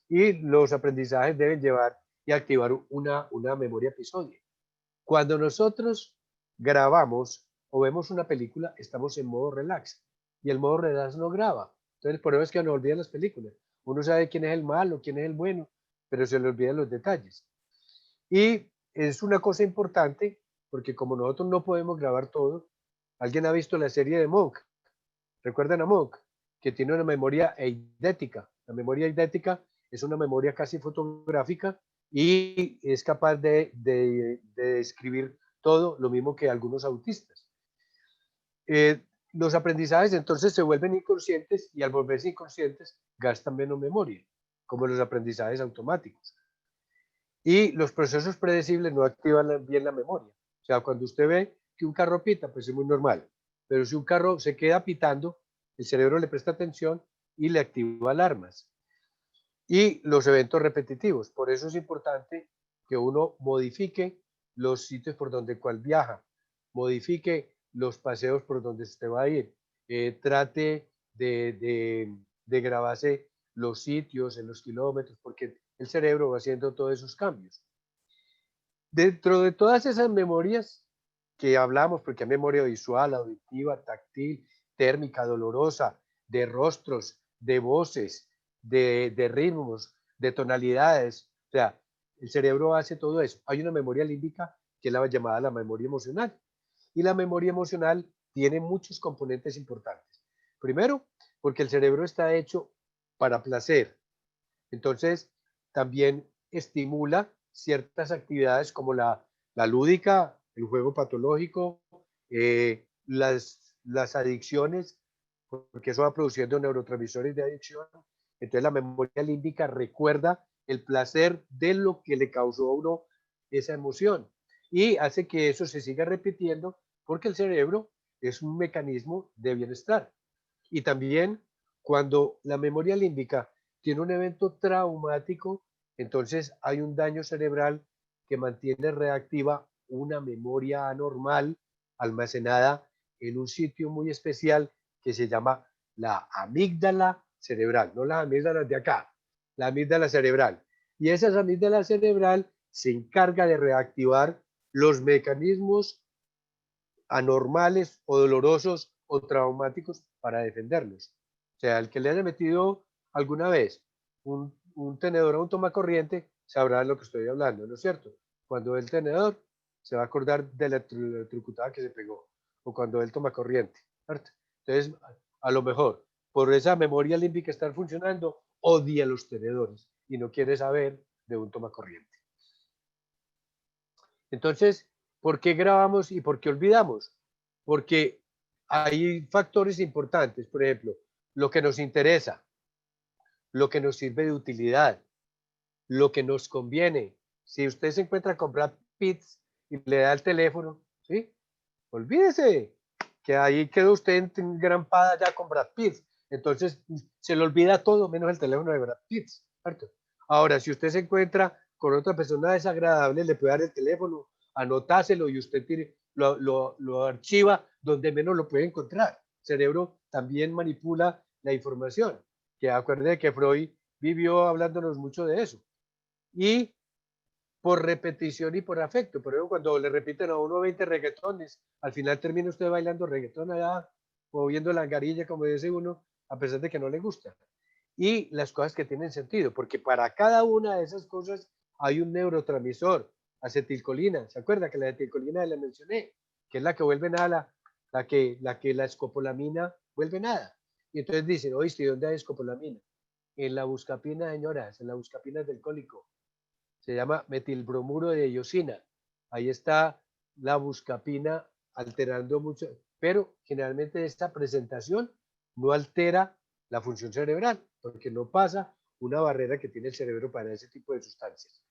y los aprendizajes deben llevar y activar una memoria episodio. Cuando nosotros grabamos o vemos una película, estamos en modo relax y el modo relax no graba. Entonces, por eso es que nos olvidan las películas. Uno sabe quién es el malo, quién es el bueno, pero se le olvidan los detalles. Y es una cosa importante porque como nosotros no podemos grabar todo, ¿alguien ha visto la serie de Monk? ¿Recuerdan a Monk? Que tiene una memoria eidética. La memoria eidética es una memoria casi fotográfica y es capaz de describir todo, lo mismo que algunos autistas. Los aprendizajes entonces se vuelven inconscientes y al volverse inconscientes gastan menos memoria, como los aprendizajes automáticos. Y los procesos predecibles no activan bien la memoria. O sea, cuando usted ve que un carro pita, pues es muy normal. Pero si un carro se queda pitando, el cerebro le presta atención y le activa alarmas. Y los eventos repetitivos. Por eso es importante que uno modifique los sitios por donde cual viaja, modifique los paseos por donde usted va a ir, trate de grabarse los sitios en los kilómetros, porque el cerebro va haciendo todos esos cambios. Dentro de todas esas memorias que hablamos, porque hay memoria visual, auditiva, táctil, térmica, dolorosa, de rostros, de voces, de ritmos, de tonalidades, o sea, el cerebro hace todo eso. Hay una memoria límbica que es la llamada la memoria emocional. Y la memoria emocional tiene muchos componentes importantes. Primero, porque el cerebro está hecho para placer. Entonces, también estimula ciertas actividades como la lúdica, el juego patológico, las adicciones, porque eso va produciendo neurotransmisores de adicción. Entonces, la memoria límbica recuerda el placer de lo que le causó a uno esa emoción y hace que eso se siga repitiendo porque el cerebro es un mecanismo de bienestar. Y también cuando la memoria límbica tiene un evento traumático, entonces hay un daño cerebral que mantiene reactiva una memoria anormal almacenada en un sitio muy especial que se llama la amígdala cerebral, no las amígdalas de acá, la amígdala cerebral. Y esa amígdala cerebral se encarga de reactivar los mecanismos anormales o dolorosos o traumáticos para defenderlos. O sea, el que le haya metido alguna vez un tenedor a un tomacorriente sabrá de lo que estoy hablando, ¿no es cierto? Cuando el tenedor se va a acordar de la trucutada que se pegó o cuando el tomacorriente, ¿cierto? Entonces, a lo mejor, por esa memoria límbica estar funcionando, odia los tenedores y no quiere saber de un tomacorriente. Entonces, ¿por qué grabamos y por qué olvidamos? Porque hay factores importantes, por ejemplo, lo que nos interesa, lo que nos sirve de utilidad, lo que nos conviene. Si usted se encuentra con Brad Pitt y le da el teléfono, ¿sí? Olvídese que ahí quedó usted engrampada ya con Brad Pitt. Entonces se le olvida todo menos el teléfono de Brad Pitt, ¿cierto? Ahora, si usted se encuentra con otra persona desagradable, le puede dar el teléfono, anotáselo y usted lo archiva donde menos lo puede encontrar. El cerebro también manipula la información, que acuerde que Freud vivió hablándonos mucho de eso. Y por repetición y por afecto. Por ejemplo, cuando le repiten a uno 20 reggaetones, al final termina usted bailando reggaetón allá, moviendo la angarilla, como dice uno, a pesar de que no le gusta. Y las cosas que tienen sentido, porque para cada una de esas cosas hay un neurotransmisor, acetilcolina. ¿Se acuerda que la acetilcolina le mencioné? Que es la que vuelve nada, la escopolamina vuelve nada. Y entonces dicen, oíste, ¿dónde hay escopolamina? En la buscapina, señoras, en la buscapina del cólico. Se llama metilbromuro de iosina. Ahí está la buscapina alterando mucho, pero generalmente esta presentación no altera la función cerebral, porque no pasa una barrera que tiene el cerebro para ese tipo de sustancias.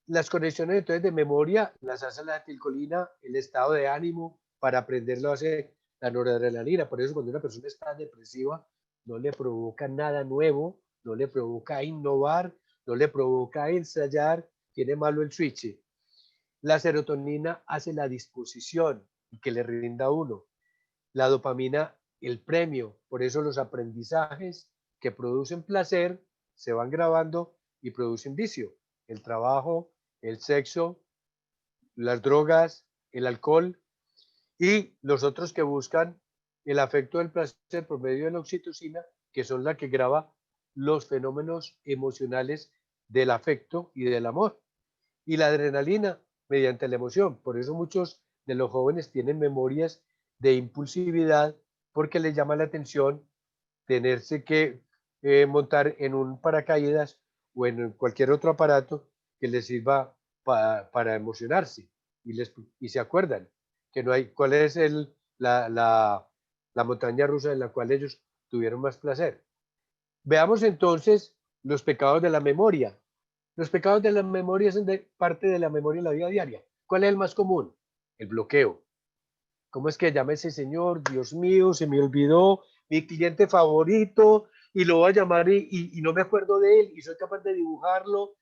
Las conexiones entonces de memoria las hace la acetilcolina, el estado de ánimo, para aprender lo hace la noradrenalina. Por eso cuando una persona está depresiva, no le provoca nada nuevo, no le provoca innovar, no le provoca ensayar, tiene malo el switch. La serotonina hace la disposición y que le rinda a uno. La dopamina, el premio. Por eso los aprendizajes que producen placer se van grabando y producen vicio. El trabajo, el sexo, las drogas, el alcohol y los otros que buscan el afecto del placer por medio de la oxitocina, que son las que graba los fenómenos emocionales del afecto y del amor. Y la adrenalina mediante la emoción. Por eso muchos de los jóvenes tienen memorias de impulsividad porque les llama la atención tenerse que montar en un paracaídas o en cualquier otro aparato que les sirva para emocionarse y se acuerdan que no hay, cuál es la montaña rusa en la cual ellos tuvieron más placer. Veamos entonces los pecados de la memoria. Los pecados de la memoria son parte de la memoria en la vida diaria. ¿Cuál es el más común? El bloqueo. ¿Cómo es que llama ese señor? Dios mío, se me olvidó mi cliente favorito y lo voy a llamar y no me acuerdo de él y soy capaz de dibujarlo.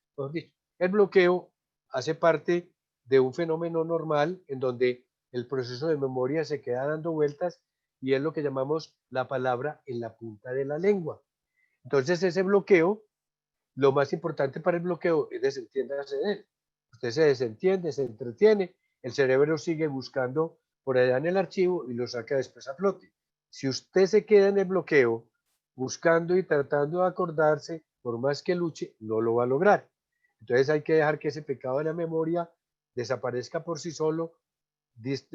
El bloqueo hace parte de un fenómeno normal en donde el proceso de memoria se queda dando vueltas y es lo que llamamos la palabra en la punta de la lengua. Entonces ese bloqueo, lo más importante para el bloqueo es desentiéndase de él. Usted se desentiende, se entretiene, el cerebro sigue buscando por allá en el archivo y lo saca después a flote. Si usted se queda en el bloqueo, buscando y tratando de acordarse, por más que luche, no lo va a lograr. Entonces hay que dejar que ese pecado de la memoria desaparezca por sí solo,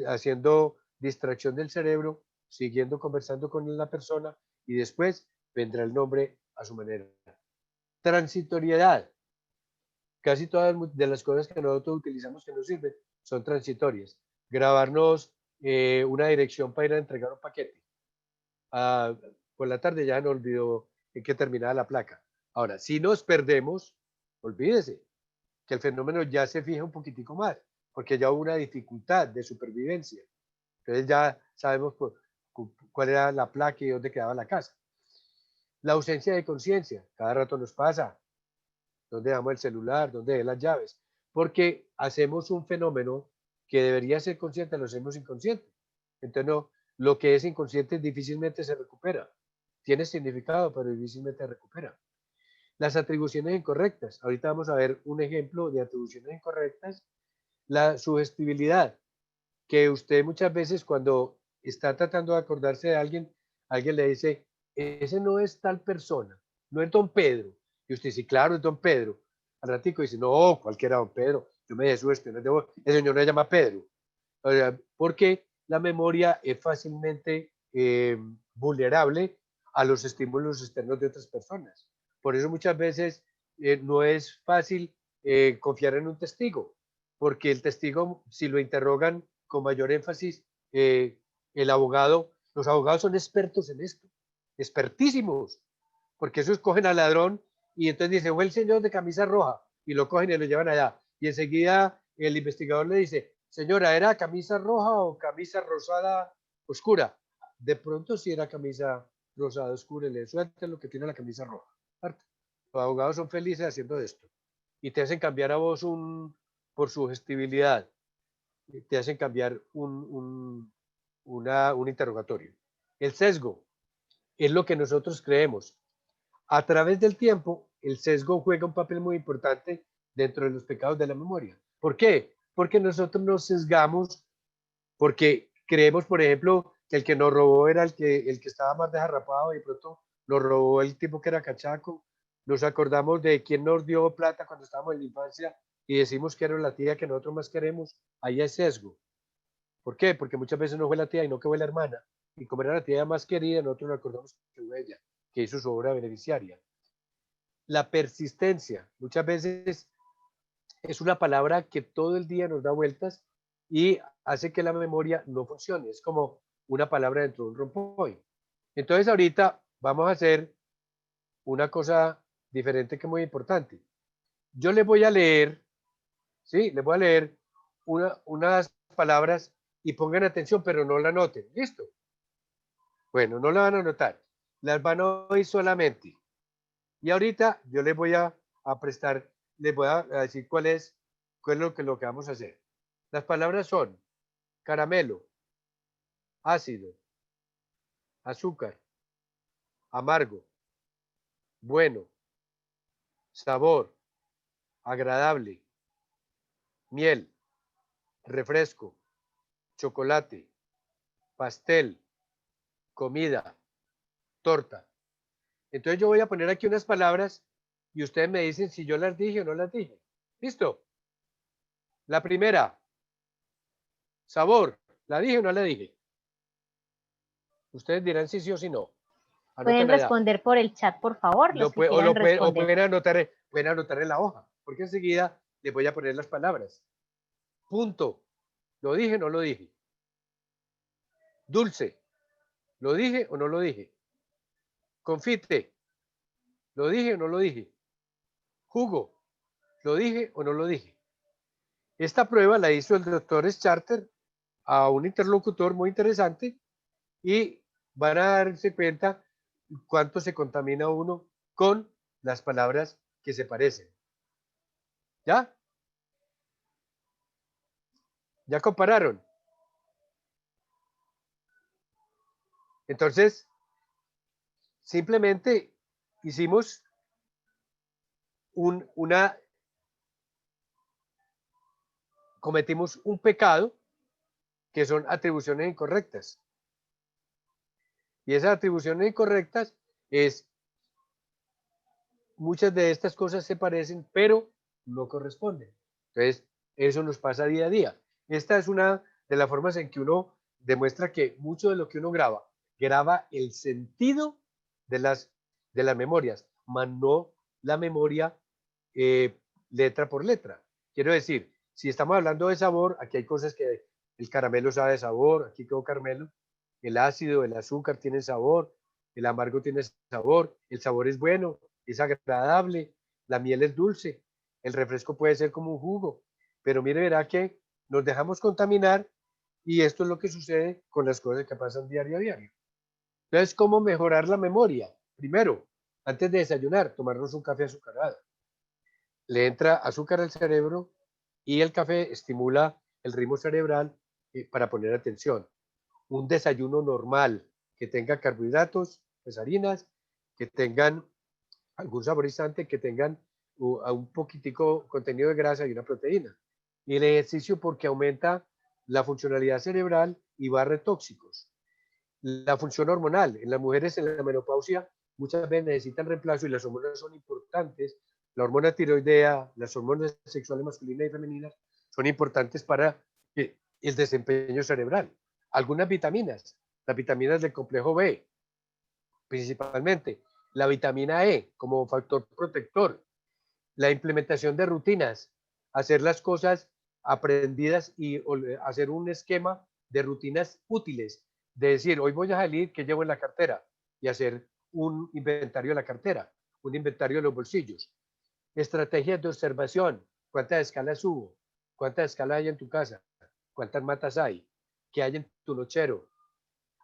haciendo distracción del cerebro, siguiendo conversando con la persona y después vendrá el nombre a su manera. Transitoriedad. Casi todas de las cosas que nosotros utilizamos que nos sirven son transitorias. Grabarnos una dirección para ir a entregar un paquete. Por la tarde ya no olvidó en qué terminaba la placa. Ahora, si nos perdemos, olvídese que el fenómeno ya se fija un poquitico más, porque ya hubo una dificultad de supervivencia. Entonces ya sabemos cuál era la placa y dónde quedaba la casa. La ausencia de conciencia, cada rato nos pasa. ¿Dónde dejamos el celular? ¿Dónde dejé las llaves? Porque hacemos un fenómeno que debería ser consciente, lo hacemos inconsciente. Entonces, no, lo que es inconsciente difícilmente se recupera. Tiene significado, pero difícilmente se recupera. Las atribuciones incorrectas. Ahorita vamos a ver un ejemplo de atribuciones incorrectas. La sugestibilidad, que usted muchas veces cuando está tratando de acordarse de alguien, alguien le dice, ese no es tal persona, no es don Pedro. Y usted dice, claro, es don Pedro. Al ratico dice, no, cualquiera don Pedro. Yo me desuesto, el señor no se llama Pedro. O sea, porque la memoria es fácilmente vulnerable a los estímulos externos de otras personas. Por eso muchas veces no es fácil confiar en un testigo, porque el testigo, si lo interrogan con mayor énfasis, el abogado, los abogados son expertos en esto, expertísimos, porque esos cogen al ladrón y entonces dice, fue el señor de camisa roja, y lo cogen y lo llevan allá. Y enseguida el investigador le dice, señora, ¿era camisa roja o camisa rosada oscura? De pronto sí era camisa rosada oscura, y le suelta lo que tiene la camisa roja. Los abogados son felices haciendo esto. Y te hacen cambiar a vos por su sugestibilidad, te hacen cambiar un interrogatorio. El sesgo es lo que nosotros creemos. A través del tiempo, el sesgo juega un papel muy importante dentro de los pecados de la memoria. ¿Por qué? Porque nosotros nos sesgamos, porque creemos, por ejemplo, que el que nos robó era el que estaba más desarrapado y de pronto nos robó el tipo que era cachaco. Nos acordamos de quién nos dio plata cuando estábamos en la infancia y decimos que era la tía que nosotros más queremos. Ahí hay sesgo. ¿Por qué? Porque muchas veces no fue la tía y no que fue la hermana. Y como era la tía más querida, nosotros nos acordamos que fue ella, que hizo su obra beneficiaria. La persistencia, muchas veces es una palabra que todo el día nos da vueltas y hace que la memoria no funcione. Es como una palabra dentro de un rompoy. Entonces ahorita vamos a hacer una cosa diferente que es muy importante. Yo les voy a leer, ¿sí? Les voy a leer unas palabras y pongan atención, pero no la anoten. ¿Listo? Bueno, no la van a anotar. Las van a oír solamente. Y ahorita yo les voy a prestar, les voy a decir cuál es lo que vamos a hacer. Las palabras son caramelo, ácido, azúcar, amargo, bueno, sabor, agradable, miel, refresco, chocolate, pastel, comida, torta. Entonces yo voy a poner aquí unas palabras y ustedes me dicen si yo las dije o no las dije. ¿Listo? La primera, sabor. ¿La dije o no la dije? Ustedes dirán si sí o si no. Pueden Anoten allá. responder por el chat, por favor, los que quieran O responder. pueden anotar en la hoja, porque enseguida les voy a poner las palabras. Punto. ¿Lo dije o no lo dije? Dulce. ¿Lo dije o no lo dije? Confite. ¿Lo dije o no lo dije? Jugo. ¿Lo dije o no lo dije? Esta prueba la hizo el doctor Charter a un interlocutor muy interesante y van a darse cuenta cuánto se contamina uno con las palabras que se parecen. ¿Ya? ¿Ya compararon? Entonces, simplemente hicimos cometimos un pecado que son atribuciones incorrectas. Y esas atribuciones incorrectas es, muchas de estas cosas se parecen, pero no corresponden. Entonces, eso nos pasa día a día. Esta es una de las formas en que uno demuestra que mucho de lo que uno graba el sentido de las memorias, más no la memoria letra por letra. Quiero decir, si estamos hablando de sabor, aquí hay cosas que el caramelo sabe de sabor, aquí quedó caramelo, el ácido, el azúcar tiene sabor, el amargo tiene sabor, el sabor es bueno, es agradable, la miel es dulce, el refresco puede ser como un jugo, pero mire, verá que nos dejamos contaminar y esto es lo que sucede con las cosas que pasan diario a diario. Entonces, ¿cómo mejorar la memoria? Primero, antes de desayunar, tomarnos un café azucarado. Le entra azúcar al cerebro y el café estimula el ritmo cerebral para poner atención. Un desayuno normal que tenga carbohidratos, pues harinas, que tengan algún saborizante, que tengan un poquitico contenido de grasa y una proteína. Y el ejercicio porque aumenta la funcionalidad cerebral y barre tóxicos. La función hormonal. En las mujeres en la menopausia muchas veces necesitan reemplazo y las hormonas son importantes. La hormona tiroidea, las hormonas sexuales masculinas y femeninas son importantes para el desempeño cerebral. Algunas vitaminas, las vitaminas del complejo B, principalmente, la vitamina E como factor protector, la implementación de rutinas, hacer las cosas aprendidas y hacer un esquema de rutinas útiles, de decir, hoy voy a salir, ¿qué llevo en la cartera? Y hacer un inventario de la cartera, un inventario de los bolsillos. Estrategias de observación, ¿cuántas escalas hubo? ¿Cuántas escalas hay en tu casa? ¿Cuántas matas hay? ¿Qué hay en tu nochero?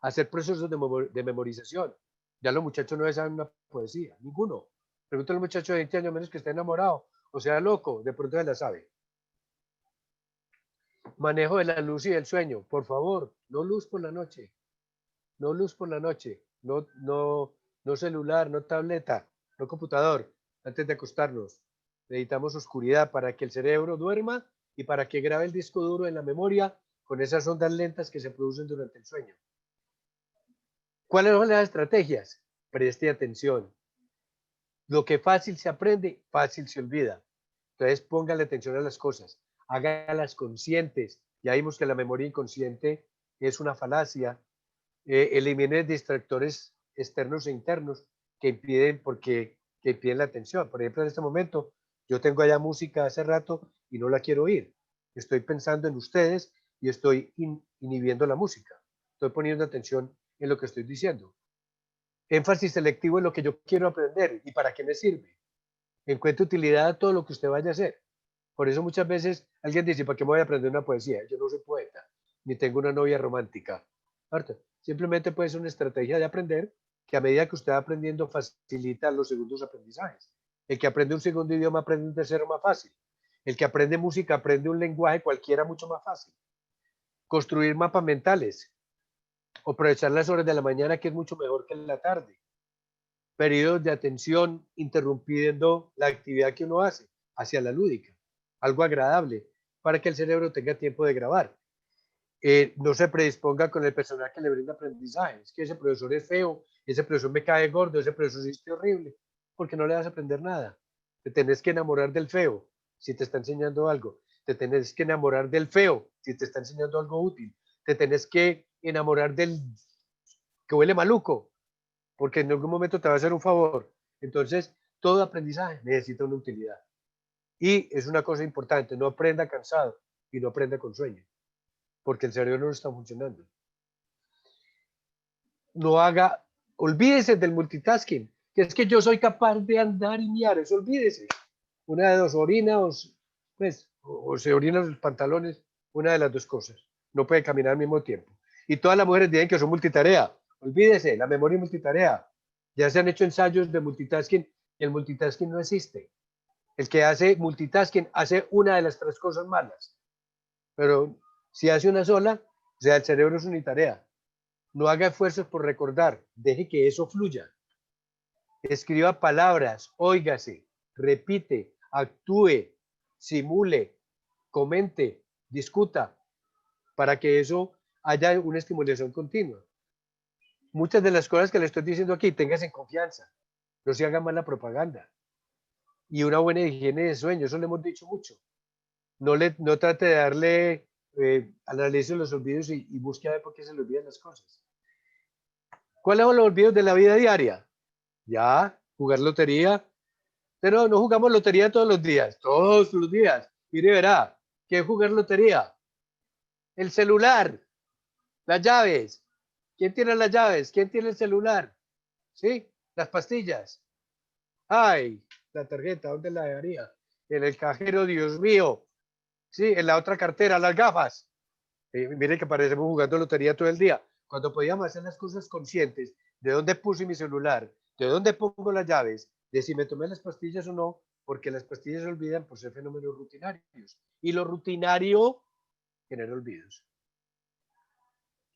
Hacer procesos de memorización. Ya los muchachos no saben una poesía, ninguno. Pregúntale a un muchacho de 20 años menos que esté enamorado, o sea loco, de pronto él la sabe. Manejo de la luz y del sueño, por favor, no luz por la noche, no luz por la noche, no celular, no tableta, no computador, antes de acostarnos. Necesitamos oscuridad para que el cerebro duerma y para que grabe el disco duro en la memoria con esas ondas lentas que se producen durante el sueño. ¿Cuáles son las estrategias? Preste atención. Lo que fácil se aprende, fácil se olvida. Entonces póngale atención a las cosas, hágalas conscientes. Ya vimos que la memoria inconsciente es una falacia. Elimine distractores externos e internos que impiden, que impiden la atención. Por ejemplo, en este momento yo tengo allá música hace rato y no la quiero oír. Estoy pensando en ustedes y estoy inhibiendo la música. Estoy poniendo atención en lo que estoy diciendo. Énfasis selectivo en lo que yo quiero aprender y para qué me sirve. Encuentre utilidad a todo lo que usted vaya a hacer. Por eso muchas veces alguien dice, ¿para qué me voy a aprender una poesía? Yo no soy poeta, ni tengo una novia romántica. ¿Cierto? Simplemente puede ser una estrategia de aprender que a medida que usted va aprendiendo facilita los segundos aprendizajes. El que aprende un segundo idioma aprende un tercero más fácil. El que aprende música aprende un lenguaje cualquiera mucho más fácil. Construir mapas mentales. Aprovechar las horas de la mañana, que es mucho mejor que en la tarde. Periodos de atención interrumpiendo la actividad que uno hace hacia la lúdica. Algo agradable para que el cerebro tenga tiempo de grabar. No se predisponga con el personal que le brinda aprendizaje. Es que ese profesor es feo, ese profesor me cae gordo, ese profesor es horrible, porque no le vas a aprender nada. Te tenés que enamorar del feo si te está enseñando algo. Te tenés que enamorar del feo si te está enseñando algo útil. Te tenés que enamorar del que huele maluco, porque en algún momento te va a hacer un favor. Entonces, todo aprendizaje necesita una utilidad. Y es una cosa importante, no aprenda cansado y no aprenda con sueño, porque el cerebro no está funcionando. No haga, olvídese del multitasking, que es que yo soy capaz de andar y miar, eso olvídese. Una de dos, orina o se orina los pantalones, una de las dos cosas. No puede caminar al mismo tiempo. Y todas las mujeres dicen que son multitarea. Olvídese, la memoria es multitarea. Ya se han hecho ensayos de multitasking y el multitasking no existe. El que hace multitasking hace una de las tres cosas malas. Pero si hace una sola, o sea, el cerebro es unitarea. No haga esfuerzos por recordar, deje que eso fluya. Escriba palabras, óigase, repite, actúe, simule, comente, discuta, para que eso haya una estimulación continua. Muchas de las cosas que le estoy diciendo aquí, téngase en confianza, no se haga mala propaganda. Y una buena higiene de sueño, eso le hemos dicho mucho. No trate de darle, analice los olvidos y busque a ver por qué se le olvidan las cosas. ¿Cuáles son los olvidos de la vida diaria? Ya, jugar lotería. Pero no jugamos lotería todos los días. Todos los días. Mire, verá, ¿qué es jugar lotería? El celular, las llaves. ¿Quién tiene las llaves? ¿Quién tiene el celular? ¿Sí? Las pastillas. Ay, la tarjeta, ¿dónde la dejaría? En el cajero, Dios mío. Sí, en la otra cartera, las gafas. Mire que parecemos jugando lotería todo el día. Cuando podíamos hacer las cosas conscientes de dónde puse mi celular, de dónde pongo las llaves, de si me tomé las pastillas o no, porque las pastillas se olvidan por ser fenómenos rutinarios. Y lo rutinario genera olvidos.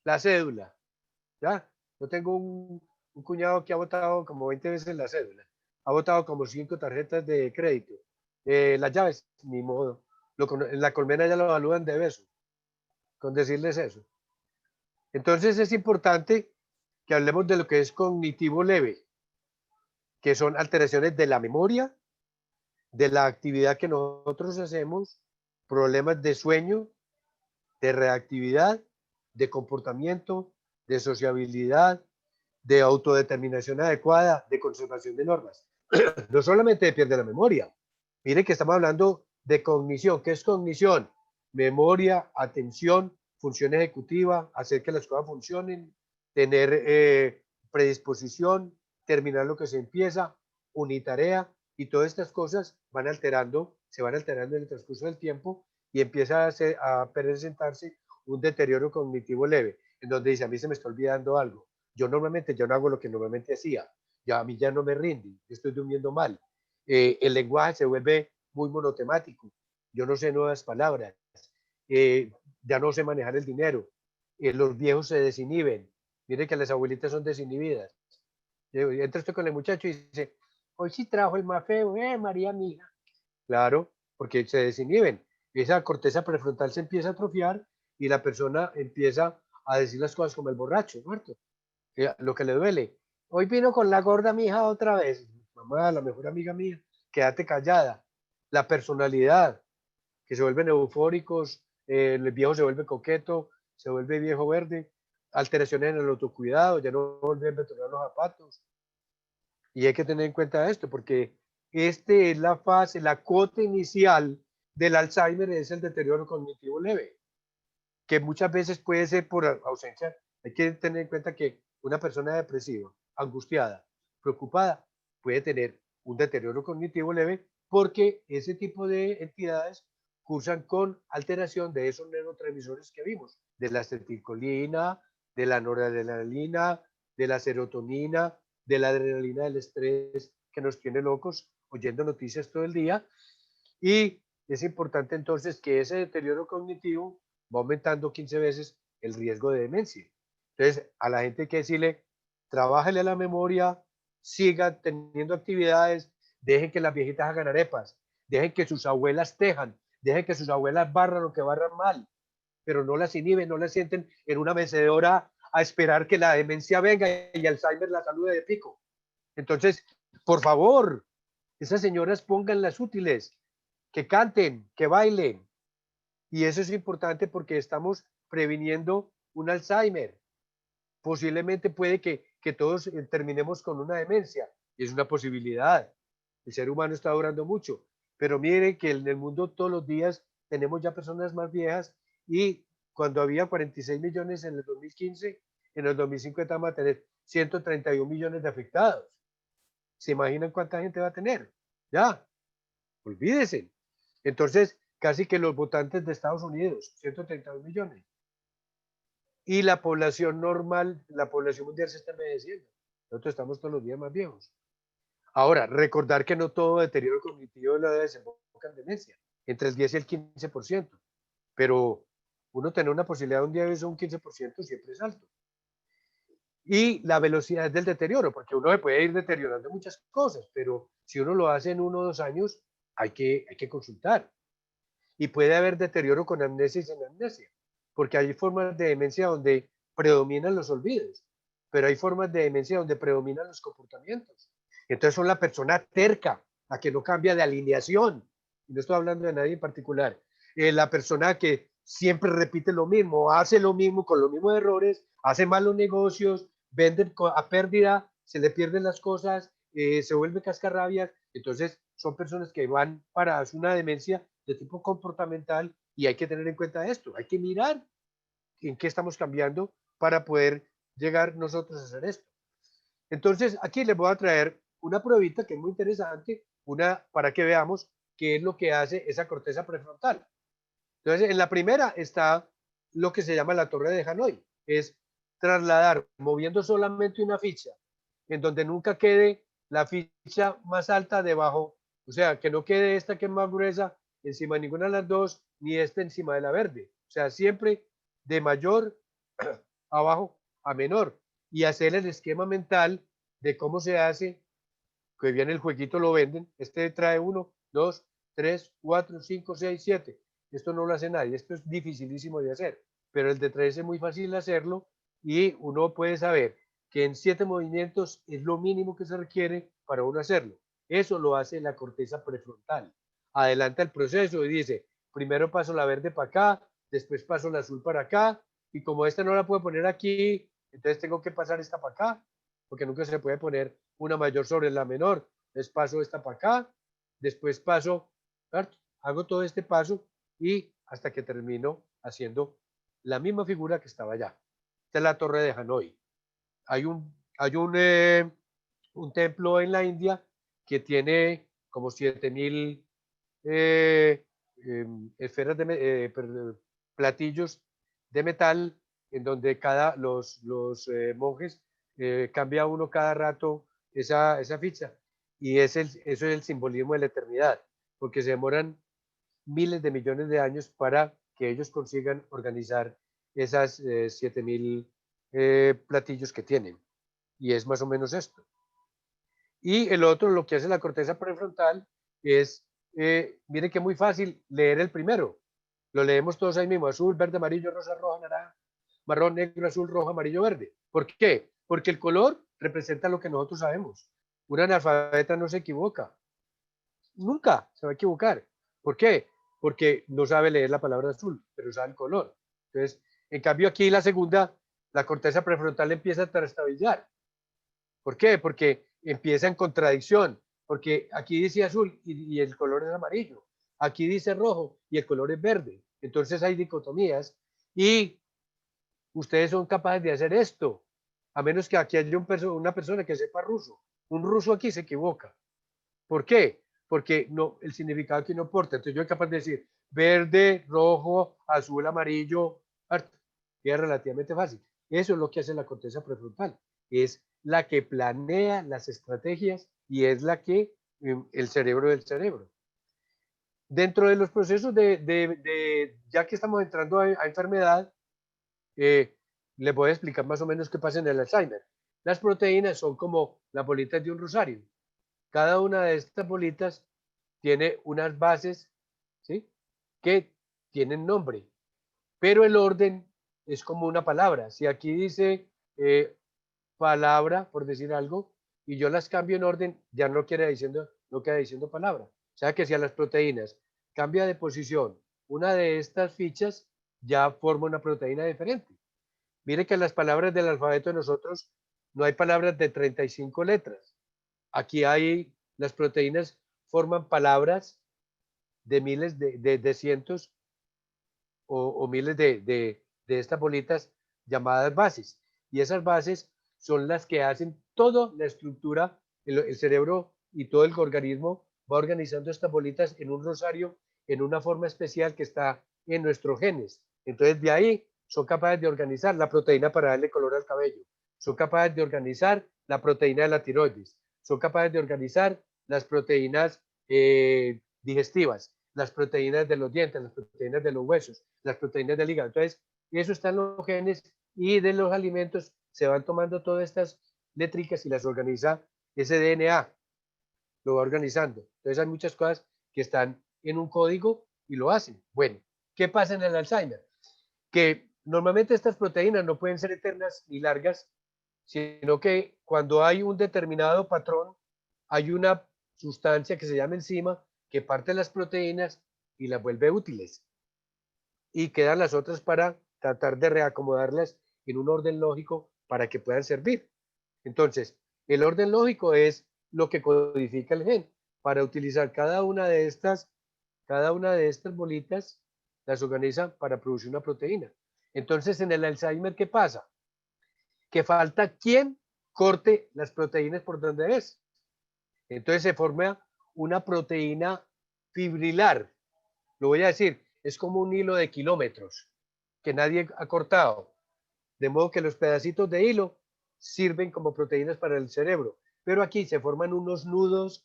La cédula. ¿Ya? Yo tengo un cuñado que ha votado como 20 veces la cédula. Ha votado como 5 tarjetas de crédito. Las llaves, ni modo. En la colmena ya lo evalúan de beso, con decirles eso. Entonces es importante que hablemos de lo que es cognitivo leve, que son alteraciones de la memoria, de la actividad que nosotros hacemos, problemas de sueño, de reactividad, de comportamiento, de sociabilidad, de autodeterminación adecuada, de conservación de normas. No solamente pierde la memoria. Mire que estamos hablando de cognición. ¿Qué es cognición? Memoria, atención, función ejecutiva, hacer que las cosas funcionen, tener predisposición, terminar lo que se empieza, unitarea, y todas estas cosas van alterando, se van alterando en el transcurso del tiempo y empieza a presentarse un deterioro cognitivo leve, en donde dice, a mí se me está olvidando algo. Yo normalmente ya no hago lo que normalmente hacía, ya a mí ya no me rinde, yo estoy durmiendo mal. El lenguaje se vuelve muy monotemático, yo no sé nuevas palabras, ya no sé manejar el dinero, los viejos se desinhiben, mire que las abuelitas son desinhibidas. Entra usted con el muchacho y dice, hoy sí trajo el más feo, María mía. Claro, porque se desinhiben, esa corteza prefrontal se empieza a atrofiar y la persona empieza a decir las cosas como el borracho, muerto, lo que le duele. Hoy vino con la gorda mija otra vez. Mamá, la mejor amiga mía, quédate callada. La personalidad, que se vuelven eufóricos, el viejo se vuelve coqueto, se vuelve viejo verde, alteraciones en el autocuidado, ya no vuelven a betonar los zapatos. Y hay que tener en cuenta esto, porque este es la fase, la cuota inicial del Alzheimer es el deterioro cognitivo leve, que muchas veces puede ser por ausencia. Hay que tener en cuenta que una persona depresiva angustiada, preocupada, puede tener un deterioro cognitivo leve porque ese tipo de entidades cursan con alteración de esos neurotransmisores que vimos, de la acetilcolina, de la noradrenalina, de la serotonina, de la adrenalina del estrés que nos tiene locos oyendo noticias todo el día. Y es importante entonces que ese deterioro cognitivo va aumentando 15 veces el riesgo de demencia. Entonces, a la gente hay que decirle, trabájale la memoria, siga teniendo actividades, dejen que las viejitas hagan arepas, dejen que sus abuelas tejan, dejen que sus abuelas barran lo que barran mal, pero no las inhiben, no las sienten en una mecedora a esperar que la demencia venga y Alzheimer la salude de pico. Entonces, por favor, esas señoras pónganlas útiles, que canten, que bailen. Y eso es importante porque estamos previniendo un Alzheimer. Posiblemente puede que todos terminemos con una demencia. Y es una posibilidad. El ser humano está durando mucho. Pero miren que en el mundo todos los días tenemos ya personas más viejas y cuando había 46 millones en el 2015, en el 2050 vamos a tener 131 millones de afectados. ¿Se imaginan cuánta gente va a tener? Ya, olvídense. Entonces, casi que los votantes de Estados Unidos, 132 millones. Y la población normal, la población mundial se está envejeciendo. Nosotros estamos todos los días más viejos. Ahora, recordar que no todo deterioro cognitivo de la edad desemboca en demencia, entre el 10 y el 15%. Pero uno tener una posibilidad de un día de eso, un 15% siempre es alto. Y la velocidad del deterioro, porque uno se puede ir deteriorando muchas cosas, pero si uno lo hace en 1 o 2 años, hay que consultar. Y puede haber deterioro con amnesia y sin amnesia, porque hay formas de demencia donde predominan los olvidos, pero hay formas de demencia donde predominan los comportamientos. Entonces son la persona terca, la que no cambia de alineación, y no estoy hablando de nadie en particular, la persona que siempre repite lo mismo, hace lo mismo con los mismos errores, hace malos negocios, vende a pérdida, se le pierden las cosas, se vuelve cascarrabias. Entonces son personas que van para una demencia de tipo comportamental y hay que tener en cuenta esto, hay que mirar en qué estamos cambiando para poder llegar nosotros a hacer esto. Entonces aquí les voy a traer una pruebita que es muy interesante, una para que veamos qué es lo que hace esa corteza prefrontal. Entonces en la primera está lo que se llama la torre de Hanoi, es trasladar moviendo solamente una ficha en donde nunca quede la ficha más alta debajo, o sea, que no quede esta que es más gruesa encima de ninguna de las dos, ni esta encima de la verde. O sea, siempre de mayor abajo a menor. Y hacer el esquema mental de cómo se hace, que viene el jueguito, lo venden. Este trae 1, 2, 3, 4, 5, 6, 7. Esto no lo hace nadie, esto es dificilísimo de hacer. Pero el de 3 es muy fácil hacerlo y uno puede saber que en 7 movimientos es lo mínimo que se requiere para uno hacerlo. Eso lo hace la corteza prefrontal. Adelanta el proceso y dice, primero paso la verde para acá, después paso la azul para acá, y como esta no la puedo poner aquí, entonces tengo que pasar esta para acá, porque nunca se puede poner una mayor sobre la menor. Entonces paso esta para acá, después paso, hago todo este paso y hasta que termino haciendo la misma figura que estaba allá. Esta es la torre de Hanoi. Hay un templo en la India que tiene como 7000 esferas de platillos de metal en donde los monjes cambia uno cada rato esa ficha y eso es el simbolismo de la eternidad, porque se demoran miles de millones de años para que ellos consigan organizar esas 7000 platillos que tienen. Y es más o menos esto. Y el otro, lo que hace la corteza prefrontal, es, miren que es muy fácil leer el primero. Lo leemos todos ahí mismo, azul, verde, amarillo, rosa, roja, naranja, marrón, negro, azul, rojo, amarillo, verde. ¿Por qué? Porque el color representa lo que nosotros sabemos. Un analfabeta no se equivoca. Nunca se va a equivocar. ¿Por qué? Porque no sabe leer la palabra azul, pero sabe el color. Entonces, en cambio aquí la segunda, la corteza prefrontal empieza a trastabillar. ¿Por qué? Porque empieza en contradicción, porque aquí dice azul y el color es amarillo, aquí dice rojo y el color es verde. Entonces hay dicotomías y ustedes son capaces de hacer esto. a menos que aquí haya una persona que sepa ruso. Un ruso aquí se equivoca. ¿Por qué? Porque no, el significado aquí no importa. Entonces yo soy capaz de decir verde, rojo, azul, amarillo, y es relativamente fácil. Eso es lo que hace la corteza prefrontal. Es la que planea las estrategias y es la que, el cerebro del cerebro. Dentro de los procesos ya que estamos entrando a enfermedad, les voy a explicar más o menos qué pasa en el Alzheimer. Las proteínas son como las bolitas de un rosario. Cada una de estas bolitas tiene unas bases, ¿sí?, que tienen nombre, pero el orden es como una palabra. Si aquí dice palabra, por decir algo, y yo las cambio en orden, ya no queda diciendo palabra. O sea que si a las proteínas cambia de posición una de estas fichas, ya forma una proteína diferente. Mire que en las palabras del alfabeto de nosotros no hay palabras de 35 letras. Aquí las proteínas forman palabras de miles de cientos o miles de estas bolitas llamadas bases. Y esas bases son las que hacen toda la estructura, el cerebro y todo el organismo va organizando estas bolitas en un rosario, en una forma especial que está en nuestros genes. Entonces de ahí son capaces de organizar la proteína para darle color al cabello, son capaces de organizar la proteína de la tiroides, son capaces de organizar las proteínas digestivas, las proteínas de los dientes, las proteínas de los huesos, las proteínas del hígado. Entonces, eso está en los genes y de los alimentos se van tomando todas estas létricas y las organiza ese DNA, lo va organizando. Entonces, hay muchas cosas que están en un código y lo hacen. Bueno, ¿qué pasa en el Alzheimer? Que normalmente estas proteínas no pueden ser eternas ni largas, sino que cuando hay un determinado patrón, hay una sustancia que se llama enzima que parte las proteínas y las vuelve útiles. Y quedan las otras para tratar de reacomodarlas en un orden lógico para que puedan servir. Entonces, el orden lógico es lo que codifica el gen. Para utilizar cada una de estas bolitas, las organiza para producir una proteína. Entonces, en el Alzheimer, ¿qué pasa? Que falta quien corte las proteínas por donde es. Entonces se forma una proteína fibrilar. Lo voy a decir, es como un hilo de kilómetros que nadie ha cortado. De modo que los pedacitos de hilo sirven como proteínas para el cerebro. Pero aquí se forman unos nudos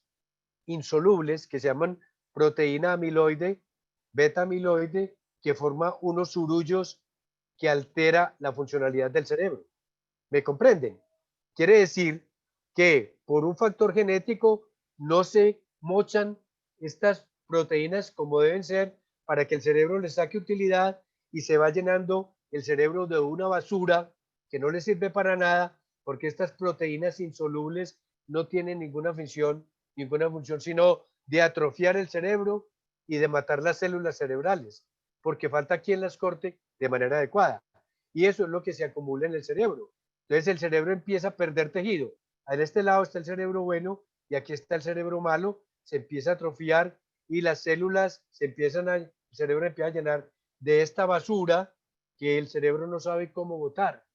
insolubles que se llaman proteína amiloide, beta amiloide, que forma unos surullos que altera la funcionalidad del cerebro. ¿Me comprenden? Quiere decir que por un factor genético no se mochan estas proteínas como deben ser para que el cerebro les saque utilidad y se va llenando el cerebro de una basura que no le sirve para nada porque estas proteínas insolubles no tienen ninguna función sino de atrofiar el cerebro y de matar las células cerebrales porque falta quien las corte de manera adecuada. Y eso es lo que se acumula en el cerebro. Entonces el cerebro empieza a perder tejido. En este lado está el cerebro bueno y aquí está el cerebro malo, se empieza a atrofiar y las células el cerebro empieza a llenar de esta basura que el cerebro no sabe cómo botar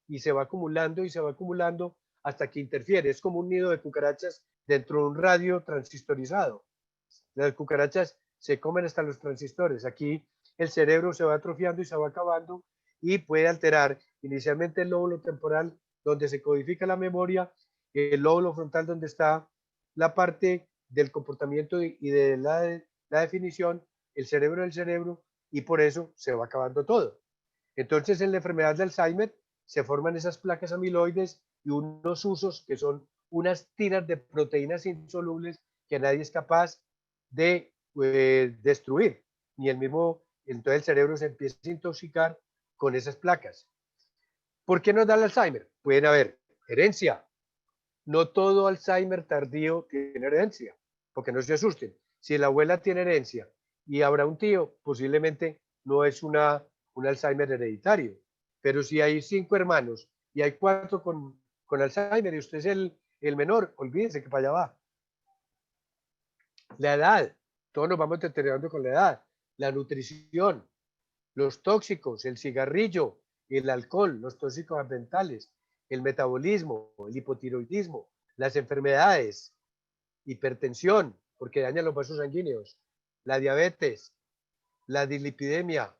y se va acumulando y se va acumulando hasta que interfiere. Es como un nido de cucarachas dentro de un radio transistorizado. Las cucarachas se comen hasta los transistores. Aquí el cerebro se va atrofiando y se va acabando y puede alterar inicialmente el lóbulo temporal donde se codifica la memoria, el lóbulo frontal donde está la parte del comportamiento y de la definición, el cerebro del cerebro, y por eso se va acabando todo. Entonces en la enfermedad de Alzheimer se forman esas placas amiloides y unos usos que son unas tiras de proteínas insolubles que nadie es capaz de destruir, ni el mismo, entonces el cerebro se empieza a intoxicar con esas placas. ¿Por qué nos da el Alzheimer? Pueden haber herencia. No todo Alzheimer tardío tiene herencia, porque no se asusten. Si la abuela tiene herencia y habrá un tío, posiblemente no es un Alzheimer hereditario. Pero si hay 5 hermanos y hay 4 con Alzheimer y usted es el menor, olvídense que para allá va. La edad, todos nos vamos deteriorando con la edad. La nutrición, los tóxicos, el cigarrillo, el alcohol, los tóxicos ambientales, el metabolismo, el hipotiroidismo, las enfermedades, hipertensión, porque daña los vasos sanguíneos, la diabetes, la dislipidemia,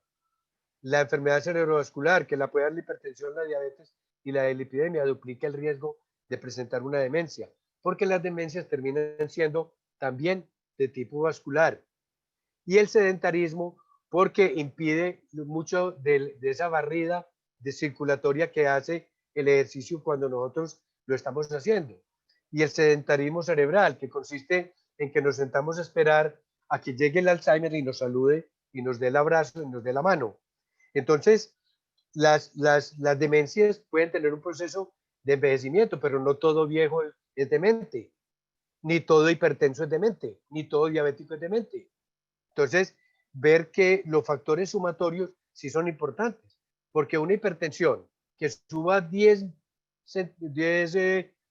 la enfermedad cerebrovascular, que la puede dar la hipertensión, la diabetes y la dislipidemia, duplica el riesgo de presentar una demencia, porque las demencias terminan siendo también de tipo vascular. Y el sedentarismo, porque impide mucho de esa barrida de circulatoria que hace el ejercicio cuando nosotros lo estamos haciendo. Y el sedentarismo cerebral, que consiste en que nos sentamos a esperar a que llegue el Alzheimer y nos salude y nos dé el abrazo y nos dé la mano. Entonces, las demencias pueden tener un proceso de envejecimiento, pero no todo viejo es demente, ni todo hipertenso es demente, ni todo diabético es demente. Entonces, ver que los factores sumatorios sí son importantes, porque una hipertensión que suba 10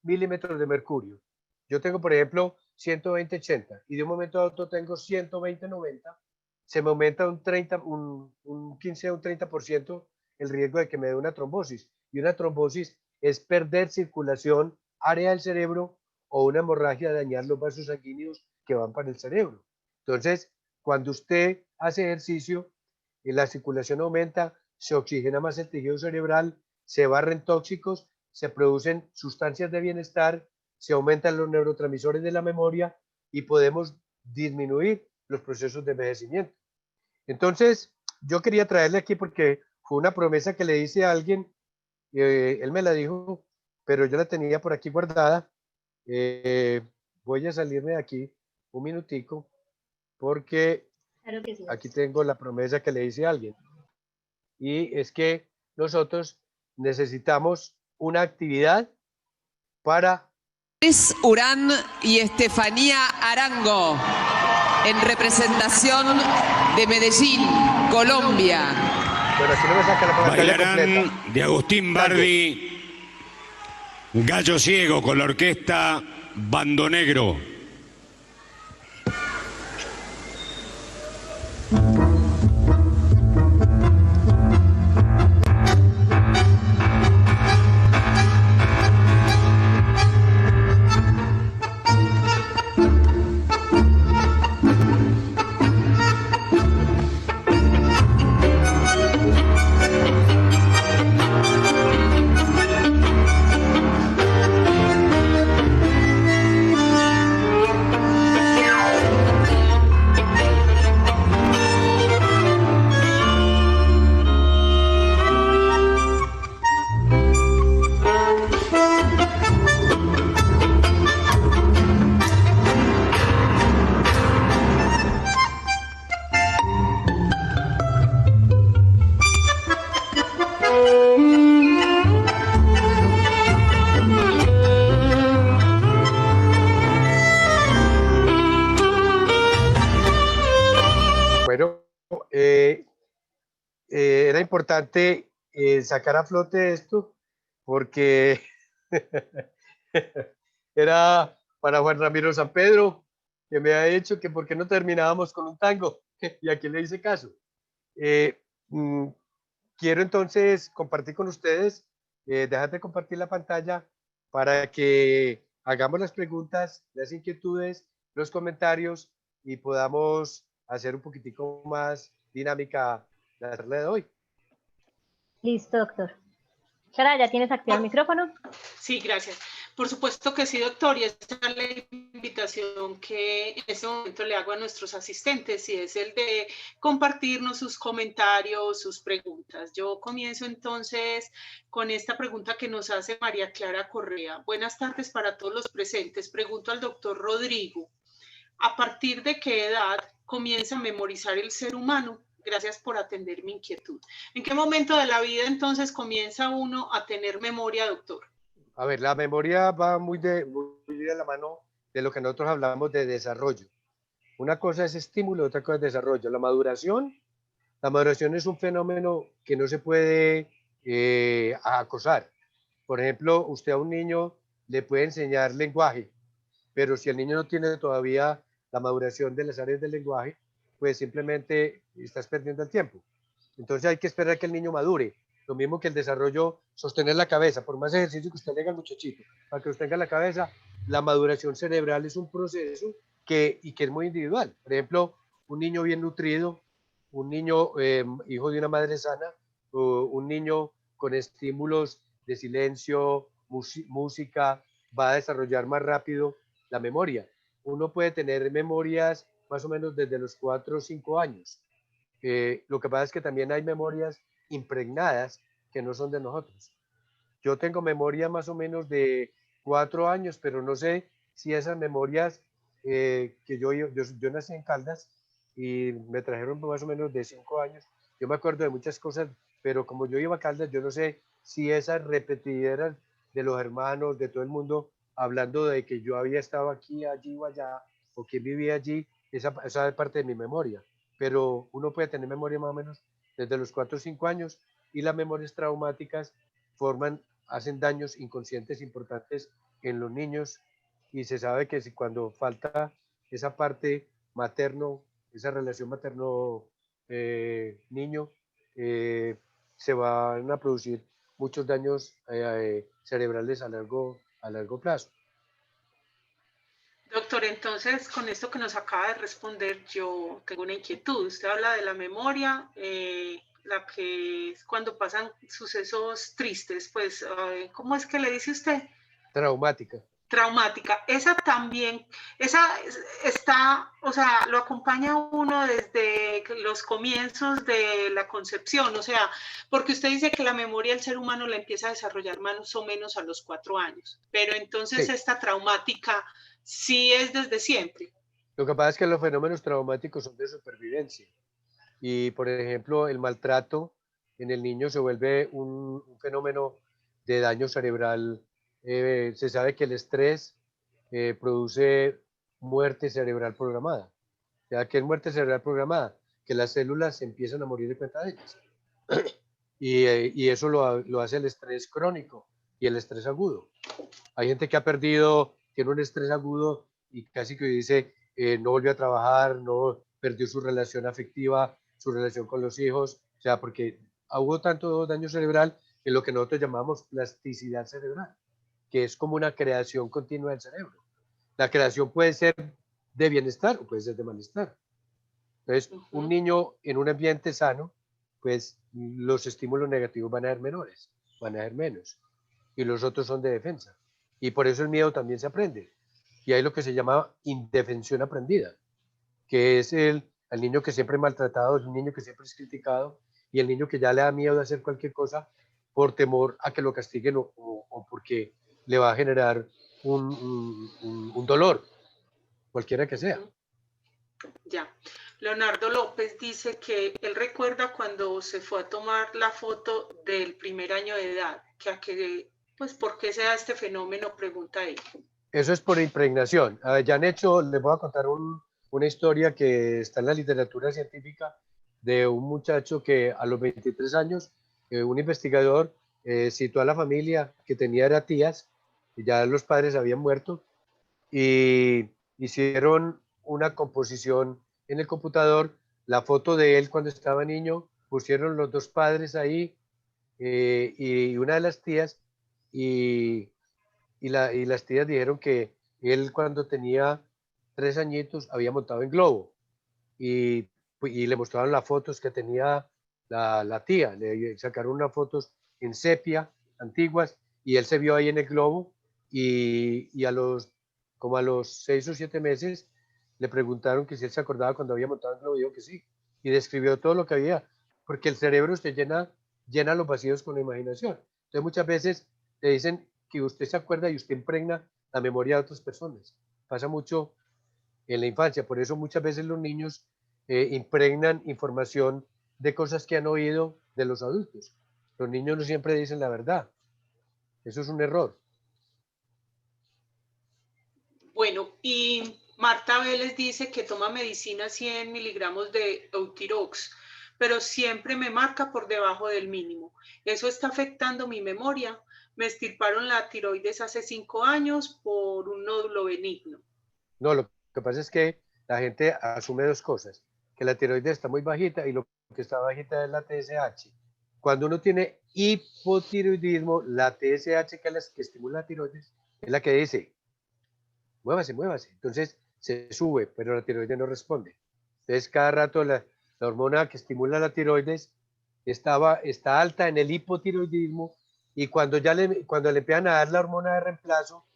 milímetros de mercurio, yo tengo, por ejemplo, 120/80 y de un momento a otro tengo 120/90, se me aumenta un 15 o un 30% el riesgo de que me dé una trombosis. Y una trombosis es perder circulación, área del cerebro, o una hemorragia, dañar los vasos sanguíneos que van para el cerebro. Entonces, cuando usted hace ejercicio, la circulación aumenta, se oxigena más el tejido cerebral, se barren tóxicos, se producen sustancias de bienestar, se aumentan los neurotransmisores de la memoria y podemos disminuir los procesos de envejecimiento. Entonces, yo quería traerle aquí porque fue una promesa que le hice a alguien, él me la dijo, pero yo la tenía por aquí guardada. Voy a salirme de aquí un minutico porque Claro que sí. aquí tengo la promesa que le hice a alguien. Y es que nosotros necesitamos una actividad para... Urán y Estefanía Arango, en representación de Medellín, Colombia. Bueno, aquí no me saca la Bailarán completa. de Agustín Bardi, Gallo Ciego, con la orquesta Bando Negro. Era importante sacar a flote esto porque era para Juan Ramiro San Pedro, que me ha dicho que por qué no terminábamos con un tango, y aquí le hice caso. Quiero entonces compartir con ustedes, dejar de compartir la pantalla para que hagamos las preguntas, las inquietudes, los comentarios y podamos hacer un poquitico más dinámica la charla de hoy. Listo, doctor. Sara, ¿ya tienes activado el micrófono? Sí, gracias. Por supuesto que sí, doctor, y esa es la invitación que en este momento le hago a nuestros asistentes, y es el de compartirnos sus comentarios, sus preguntas. Yo comienzo entonces con esta pregunta que nos hace María Clara Correa. Buenas tardes para todos los presentes. Pregunto al doctor Rodrigo, ¿a partir de qué edad comienza a memorizar el ser humano? Gracias por atender mi inquietud. ¿En qué momento de la vida entonces comienza uno a tener memoria, doctor? A ver, la memoria va muy de la mano de lo que nosotros hablamos de desarrollo. Una cosa es estímulo, otra cosa es desarrollo. La maduración es un fenómeno que no se puede acosar. Por ejemplo, usted a un niño le puede enseñar lenguaje, pero si el niño no tiene todavía la maduración de las áreas del lenguaje, pues simplemente estás perdiendo el tiempo. Entonces hay que esperar a que el niño madure. Lo mismo que el desarrollo, sostener la cabeza, por más ejercicio que usted le haga al muchachito, para que sostenga la cabeza, la maduración cerebral es un proceso que es muy individual. Por ejemplo, un niño bien nutrido, un niño hijo de una madre sana, un niño con estímulos de silencio, música, va a desarrollar más rápido la memoria. Uno puede tener memorias más o menos desde los 4 o 5 años. Lo que pasa es que también hay memorias impregnadas que no son de nosotros. Yo tengo memoria más o menos de 4 años, pero no sé si esas memorias que yo nací en Caldas y me trajeron más o menos de 5 años. Yo me acuerdo de muchas cosas, pero como yo iba a Caldas, yo no sé si esas repetideras de los hermanos, de todo el mundo, hablando de que yo había estado aquí, allí o allá, o que vivía allí, esa es parte de mi memoria. Pero uno puede tener memoria más o menos desde los 4 o 5 años y las memorias traumáticas hacen daños inconscientes importantes en los niños y se sabe que si cuando falta esa parte materno, esa relación materno-niño, se van a producir muchos daños cerebrales a largo plazo. Doctor, entonces, con esto que nos acaba de responder, yo tengo una inquietud. Usted habla de la memoria, la que es cuando pasan sucesos tristes, pues, ¿cómo es que le dice usted? Traumática. Traumática. Esa también, esa está, o sea, lo acompaña a uno desde los comienzos de la concepción, o sea, porque usted dice que la memoria del ser humano la empieza a desarrollar más o menos a los 4 años, pero entonces Sí. esta traumática sí es desde siempre. Lo que pasa es que los fenómenos traumáticos son de supervivencia y, por ejemplo, el maltrato en el niño se vuelve un fenómeno de daño cerebral. Se sabe que el estrés produce muerte cerebral programada. ¿Ya qué es muerte cerebral programada? Que las células empiezan a morir de cuenta de ellas. Y eso lo hace el estrés crónico y el estrés agudo. Hay gente que tiene un estrés agudo y casi que dice, no volvió a trabajar, no perdió su relación afectiva, su relación con los hijos, o sea, porque hubo tanto daño cerebral en lo que nosotros llamamos plasticidad cerebral, que es como una creación continua del cerebro. La creación puede ser de bienestar o puede ser de malestar. Entonces, un niño en un ambiente sano, pues los estímulos negativos van a ser menores, van a ser menos, y los otros son de defensa. Y por eso el miedo también se aprende. Y hay lo que se llama indefensión aprendida, que es el niño que siempre es maltratado, el niño que siempre es criticado, y el niño que ya le da miedo de hacer cualquier cosa por temor a que lo castiguen o porque le va a generar un dolor, cualquiera que sea. Ya. Leonardo López dice que él recuerda cuando se fue a tomar la foto del primer año de edad, pues, ¿por qué se da este fenómeno? Pregunta él. Eso es por impregnación. Ya han hecho, les voy a contar una historia que está en la literatura científica de un muchacho que a los 23 años, un investigador citó a la familia que era tías, y ya los padres habían muerto, y hicieron una composición en el computador, la foto de él cuando estaba niño, pusieron los dos padres ahí y una de las tías, y las tías dijeron que él cuando tenía 3 añitos había montado en globo y le mostraron las fotos que tenía la tía, le sacaron unas fotos en sepia antiguas y él se vio ahí en el globo y como a los 6 o 7 meses le preguntaron que si él se acordaba cuando había montado en globo y dijo que sí y describió todo lo que había, porque el cerebro se llena los vacíos con la imaginación. Entonces muchas veces le dicen que usted se acuerda y usted impregna la memoria de otras personas. Pasa mucho en la infancia, por eso muchas veces los niños impregnan información de cosas que han oído de los adultos. Los niños no siempre dicen la verdad. Eso es un error. Bueno, y Marta Vélez dice que toma medicina 100 miligramos de Eutirox, pero siempre me marca por debajo del mínimo. ¿Eso está afectando mi memoria? Me extirparon la tiroides hace 5 años por un nódulo benigno. No, lo que pasa es que la gente asume dos cosas, que la tiroides está muy bajita y lo que está bajita es la TSH. Cuando uno tiene hipotiroidismo, la TSH, que es la que estimula la tiroides, es la que dice, muévase, muévase. Entonces se sube, pero la tiroides no responde. Entonces cada rato la hormona que estimula la tiroides está alta en el hipotiroidismo, y cuando cuando le empiezan a dar la hormona de reemplazo,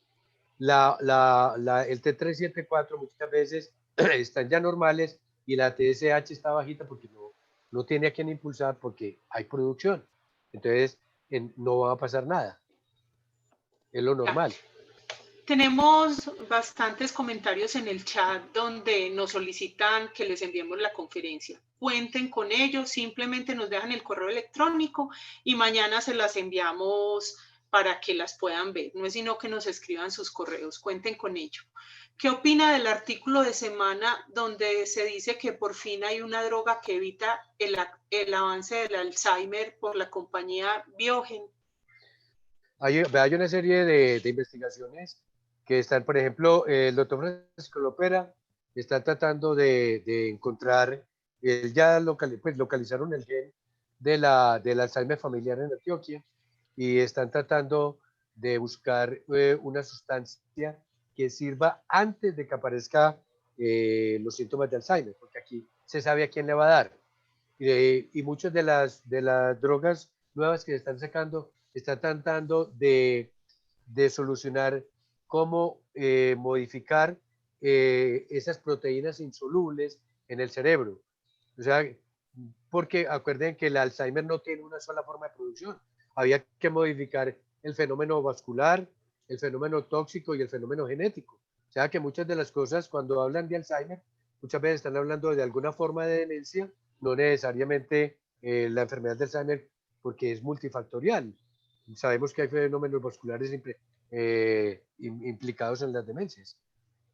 el T374 muchas veces están ya normales y la TSH está bajita porque no tiene a quién impulsar porque hay producción. Entonces no va a pasar nada. Es lo normal. Tenemos bastantes comentarios en el chat donde nos solicitan que les enviemos la conferencia. Cuenten con ellos, simplemente nos dejan el correo electrónico y mañana se las enviamos para que las puedan ver. No es sino que nos escriban sus correos, cuenten con ello. ¿Qué opina del artículo de semana donde se dice que por fin hay una droga que evita el avance del Alzheimer por la compañía Biogen? Hay una serie de investigaciones que están, por ejemplo, el doctor Francisco Lopera está tratando de encontrar, ya localizaron el gen del Alzheimer familiar en Antioquia, y están tratando de buscar una sustancia que sirva antes de que aparezca los síntomas de Alzheimer, porque aquí se sabe a quién le va a dar. Y muchas de las drogas nuevas que se están sacando están tratando de solucionar cómo modificar esas proteínas insolubles en el cerebro. O sea, porque acuerden que el Alzheimer no tiene una sola forma de producción. Había que modificar el fenómeno vascular, el fenómeno tóxico y el fenómeno genético. O sea que muchas de las cosas, cuando hablan de Alzheimer, muchas veces están hablando de alguna forma de demencia, no necesariamente la enfermedad de Alzheimer, porque es multifactorial. Sabemos que hay fenómenos vasculares implicados en las demencias,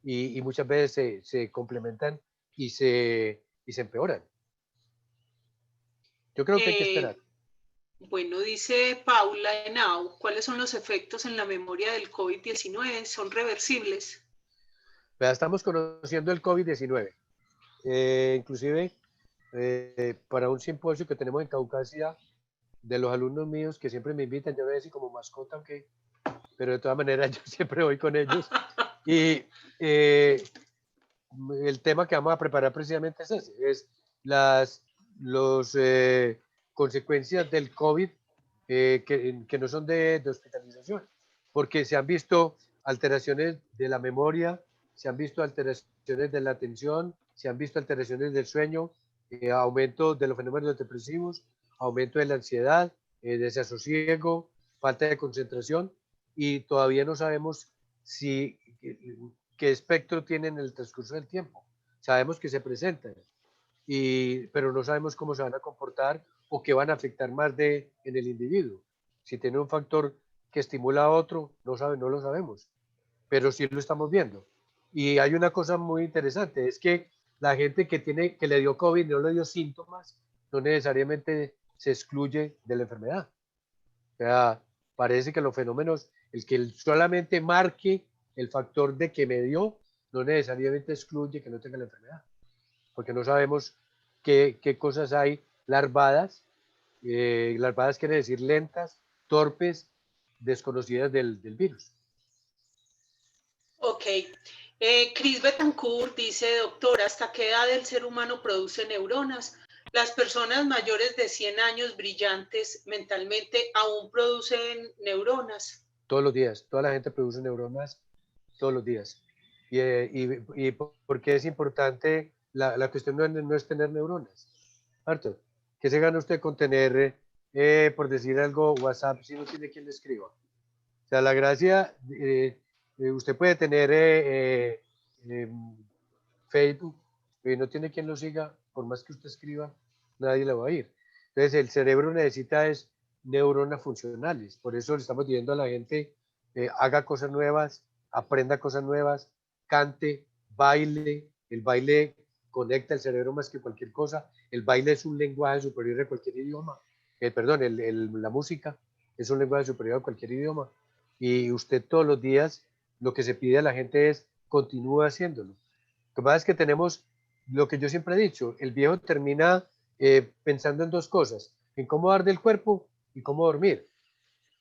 y muchas veces se complementan y se empeoran. Yo creo que hay que esperar. Bueno, dice Paula Henao, ¿cuáles son los efectos en la memoria del COVID-19? ¿Son reversibles? Estamos conociendo el COVID-19. Inclusive, para un simposio que tenemos en Caucasia, de los alumnos míos que siempre me invitan, yo no sé si como mascota, aunque, pero de todas maneras yo siempre voy con ellos. Y el tema que vamos a preparar precisamente es ese, es las consecuencias del COVID que no son de hospitalización, porque se han visto alteraciones de la memoria, se han visto alteraciones de la atención, se han visto alteraciones del sueño, aumento de los fenómenos depresivos, aumento de la ansiedad, desasosiego, falta de concentración, y todavía no sabemos qué espectro tienen en el transcurso del tiempo. Sabemos que se presentan, pero no sabemos cómo se van a comportar o qué van a afectar más en el individuo. Si tiene un factor que estimula a otro, no lo sabemos, pero sí lo estamos viendo. Y hay una cosa muy interesante, es que la gente que le dio COVID y no le dio síntomas, no necesariamente se excluye de la enfermedad. O sea, parece que los fenómenos, el que solamente marque el factor de que me dio, no necesariamente excluye que no tenga la enfermedad, porque no sabemos qué cosas hay larvadas. Larvadas quiere decir lentas, torpes, desconocidas del virus. Ok. Chris Betancourt dice, doctora, ¿hasta qué edad el ser humano produce neuronas? ¿Las personas mayores de 100 años brillantes mentalmente aún producen neuronas? Todos los días, toda la gente produce neuronas todos los días. Y porque es importante, la cuestión no es tener neuronas. Arthur, ¿qué se gana usted con tener, por decir algo, WhatsApp si no tiene quien le escriba? O sea, la gracia, usted puede tener Facebook, pero no tiene quien lo siga, por más que usted escriba, nadie le va a ir. Entonces, el cerebro necesita neuronas funcionales. Por eso le estamos diciendo a la gente, haga cosas nuevas, aprenda cosas nuevas, cante, baile. El baile conecta el cerebro más que cualquier cosa. El baile es un lenguaje superior a cualquier idioma. La música es un lenguaje superior a cualquier idioma. Y usted todos los días, lo que se pide a la gente es, continúe haciéndolo. Lo que pasa es que tenemos, lo que yo siempre he dicho, el viejo termina pensando en dos cosas. en cómo dar del cuerpo y cómo dormir.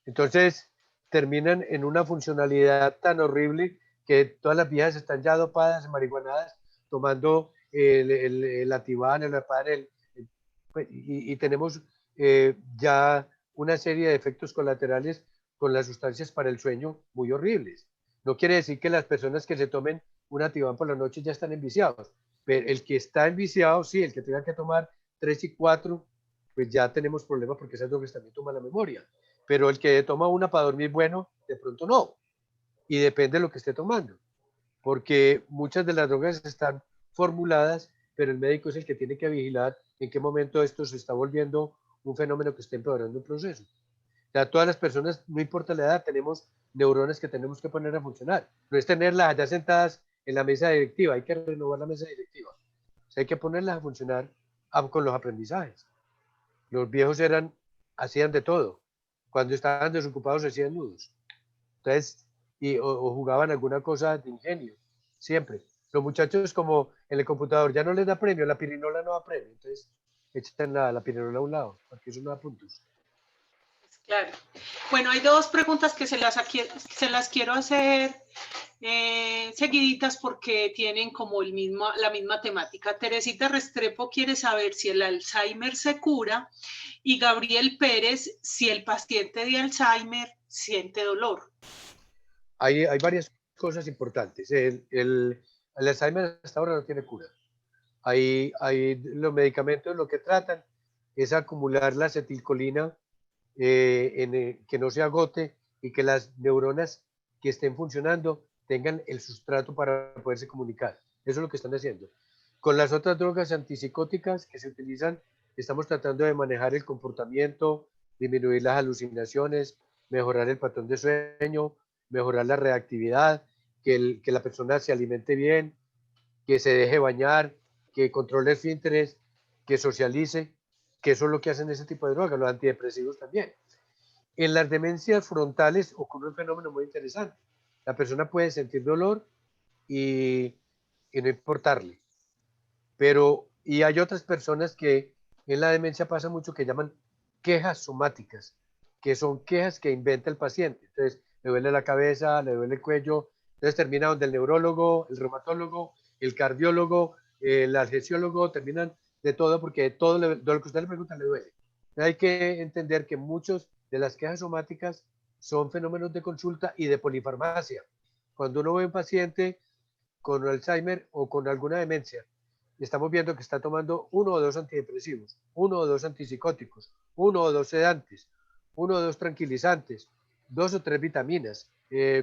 Entonces terminan en una funcionalidad tan horrible que todas las viejas están ya dopadas, marihuanadas, tomando el Ativan, el Lepan, y tenemos ya una serie de efectos colaterales con las sustancias para el sueño muy horribles. No quiere decir que las personas que se tomen un Ativan por la noche ya están enviciados, pero el que está enviciado, sí, el que tenga que tomar 3 y 4, pues ya tenemos problemas porque esas drogas también toman la memoria. Pero el que toma una para dormir, bueno, de pronto no. Y depende de lo que esté tomando. Porque muchas de las drogas están formuladas, pero el médico es el que tiene que vigilar en qué momento esto se está volviendo un fenómeno que está empeorando el proceso. O sea, todas las personas, no importa la edad, tenemos neuronas que tenemos que poner a funcionar. No es tenerlas allá sentadas en la mesa directiva, hay que renovar la mesa directiva. O sea, hay que ponerlas a funcionar con los aprendizajes. Los viejos hacían de todo. Cuando estaban desocupados hacían nudos. Entonces, o jugaban alguna cosa de ingenio, siempre. Los muchachos como en el computador ya no les da premio, la pirinola no da premio, entonces echan la pirinola a un lado, porque eso no da puntos. Claro. Bueno, hay dos preguntas que se las quiero hacer seguiditas porque tienen como la misma temática. Teresita Restrepo quiere saber si el Alzheimer se cura y Gabriel Pérez si el paciente de Alzheimer siente dolor. Hay varias cosas importantes. El Alzheimer hasta ahora no tiene cura. Los medicamentos lo que tratan es acumular la acetilcolina que no se agote y que las neuronas que estén funcionando tengan el sustrato para poderse comunicar. Eso es lo que están haciendo. Con las otras drogas antipsicóticas que se utilizan, estamos tratando de manejar el comportamiento, disminuir las alucinaciones, mejorar el patrón de sueño, mejorar la reactividad, que la persona se alimente bien, que se deje bañar, que controle esfínteres, que socialice, que eso es lo que hacen ese tipo de drogas, los antidepresivos también. En las demencias frontales ocurre un fenómeno muy interesante. La persona puede sentir dolor y no importarle. Y hay otras personas que en la demencia pasa mucho que llaman quejas somáticas, que son quejas que inventa el paciente. Entonces, le duele la cabeza, le duele el cuello, entonces termina donde el neurólogo, el reumatólogo, el cardiólogo, el anestesiólogo, terminan de todo porque todo lo que usted le pregunta le duele. Hay que entender que muchos de las quejas somáticas son fenómenos de consulta y de polifarmacia. Cuando uno ve un paciente con Alzheimer o con alguna demencia, estamos viendo que está tomando 1 o 2 antidepresivos, 1 o 2 antipsicóticos, 1 o 2 sedantes, 1 o 2 tranquilizantes, 2 o 3 vitaminas,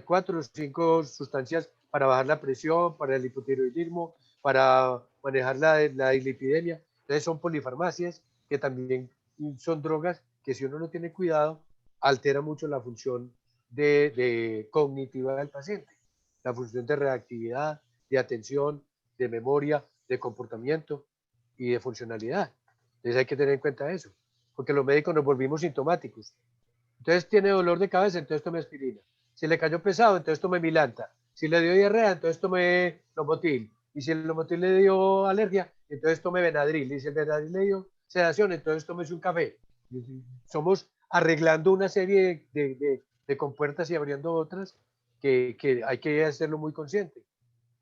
4 o 5 sustancias para bajar la presión, para el hipotiroidismo, para manejar la dislipidemia. Entonces son polifarmacias que también son drogas que si uno no tiene cuidado, altera mucho la función cognitiva del paciente, la función de reactividad, de atención, de memoria, de comportamiento y de funcionalidad. Entonces hay que tener en cuenta eso, porque los médicos nos volvimos sintomáticos. Entonces tiene dolor de cabeza, entonces tome aspirina. Si le cayó pesado, entonces tome Milanta. Si le dio diarrea, entonces tome Lomotil. Y si el Lomotil le dio alergia, entonces tome Benadryl. Y si el Benadryl le dio sedación, entonces tómese un café. Somos arreglando una serie de compuertas y abriendo otras que hay que hacerlo muy consciente.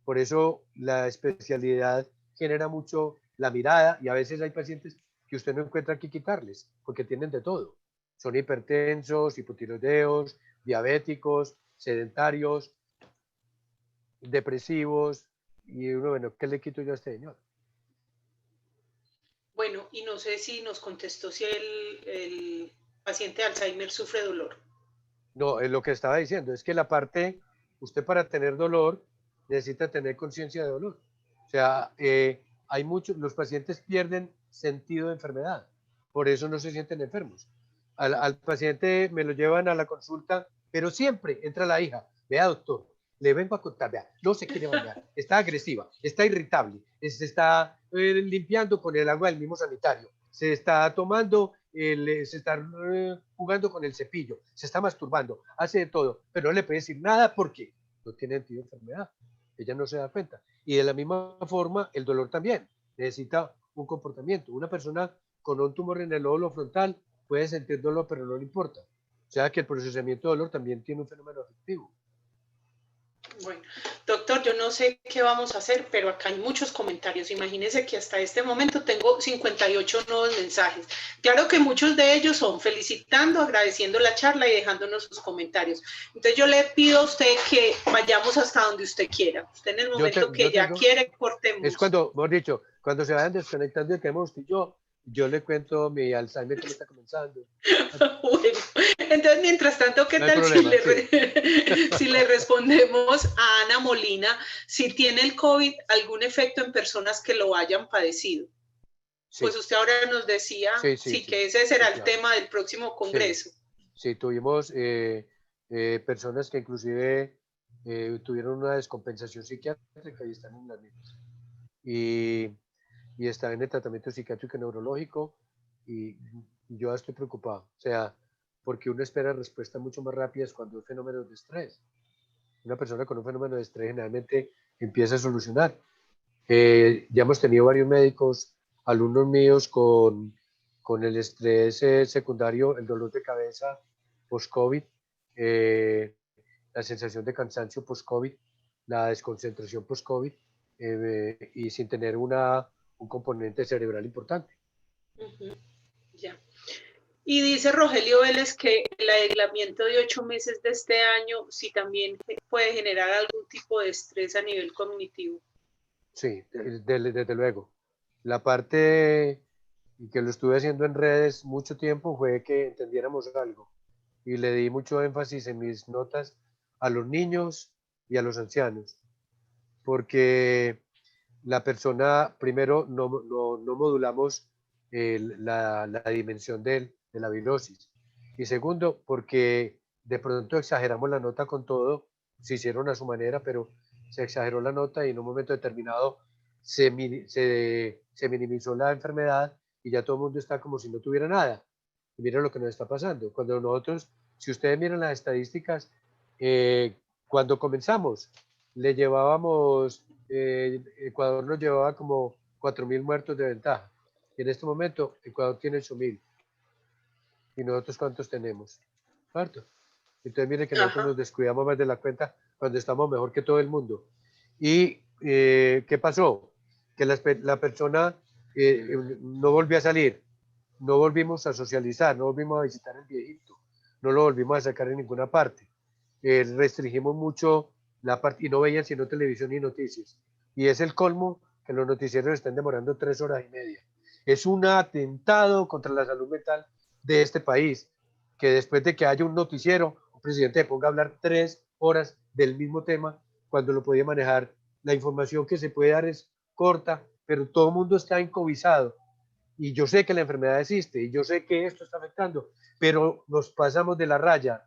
Por eso la especialidad genera mucho la mirada y a veces hay pacientes que usted no encuentra que quitarles porque tienen de todo. Son hipertensos, hipotiroideos, diabéticos, sedentarios, depresivos y uno, bueno, ¿qué le quito yo a este señor? Bueno, y no sé si nos contestó si el paciente de Alzheimer sufre dolor. No, es lo que estaba diciendo, es que la parte, usted para tener dolor necesita tener conciencia de dolor. O sea, hay muchos, los pacientes pierden sentido de enfermedad, por eso no se sienten enfermos. Al paciente me lo llevan a la consulta, pero siempre entra la hija, vea doctor, le vengo a contar, vea, no se quiere bañar, está agresiva, está irritable, se está limpiando con el agua del mismo sanitario, se está tomando, se está jugando con el cepillo, se está masturbando, hace de todo, pero no le puede decir nada porque no tiene sentido de enfermedad, ella no se da cuenta. Y de la misma forma, el dolor también necesita un comportamiento. Una persona con un tumor en el lóbulo frontal puede sentir dolor, pero no le importa. O sea que el procesamiento de dolor también tiene un fenómeno afectivo. Bueno, doctor, yo no sé qué vamos a hacer, pero acá hay muchos comentarios. Imagínense que hasta este momento tengo 58 nuevos mensajes. Claro que muchos de ellos son felicitando, agradeciendo la charla y dejándonos sus comentarios. Entonces yo le pido a usted que vayamos hasta donde usted quiera. Usted en el momento que ya quiere, cortemos. Es cuando, mejor dicho, cuando se vayan desconectando y quedemos usted y yo le cuento mi Alzheimer que me está comenzando. Bueno, entonces mientras tanto, ¿qué No tal problema, si le respondemos a Ana Molina si tiene el COVID algún efecto en personas que lo hayan padecido? Sí. Pues usted ahora nos decía que ese será el tema del próximo congreso. Sí, tuvimos personas que inclusive tuvieron una descompensación psiquiátrica y están en las mismas. Y están en el tratamiento psiquiátrico y neurológico y yo estoy preocupado. O sea, porque uno espera respuestas mucho más rápidas cuando hay fenómenos de estrés. Una persona con un fenómeno de estrés generalmente empieza a solucionar. Ya hemos tenido varios médicos, alumnos míos con el estrés secundario, el dolor de cabeza post-COVID, la sensación de cansancio post-COVID, la desconcentración post-COVID y sin tener un componente cerebral importante. Ya. Y dice Rogelio Vélez que el aislamiento de 8 meses de este año sí también puede generar algún tipo de estrés a nivel cognitivo. Sí, desde luego. La parte que lo estuve haciendo en redes mucho tiempo fue que entendiéramos algo y le di mucho énfasis en mis notas a los niños y a los ancianos, porque la persona, primero, no modulamos la dimensión de la virosis. Y segundo, porque de pronto exageramos la nota con todo, se hicieron a su manera, pero se exageró la nota y en un momento determinado se minimizó la enfermedad y ya todo el mundo está como si no tuviera nada. Y miren lo que nos está pasando. Cuando nosotros, si ustedes miran las estadísticas, cuando comenzamos, le llevábamos, Ecuador nos llevaba como 4.000 muertos de ventaja. Y en este momento, Ecuador tiene 8.000. ¿Y nosotros cuántos tenemos? ¿Cuánto? Entonces, miren que nosotros nos descuidamos más de la cuenta cuando estamos mejor que todo el mundo. ¿Y qué pasó? Que la persona no volvió a salir, no volvimos a socializar, no volvimos a visitar el viejito, no lo volvimos a sacar en ninguna parte. Restringimos mucho la parte y no veían sino televisión ni noticias. Y es el colmo que los noticieros estén demorando 3 horas y media. Es un atentado contra la salud mental de este país, que después de que haya un noticiero, un presidente se ponga a hablar 3 horas del mismo tema, cuando lo podía manejar. La información que se puede dar es corta, pero todo el mundo está encobizado. Y yo sé que la enfermedad existe, y yo sé que esto está afectando, pero nos pasamos de la raya,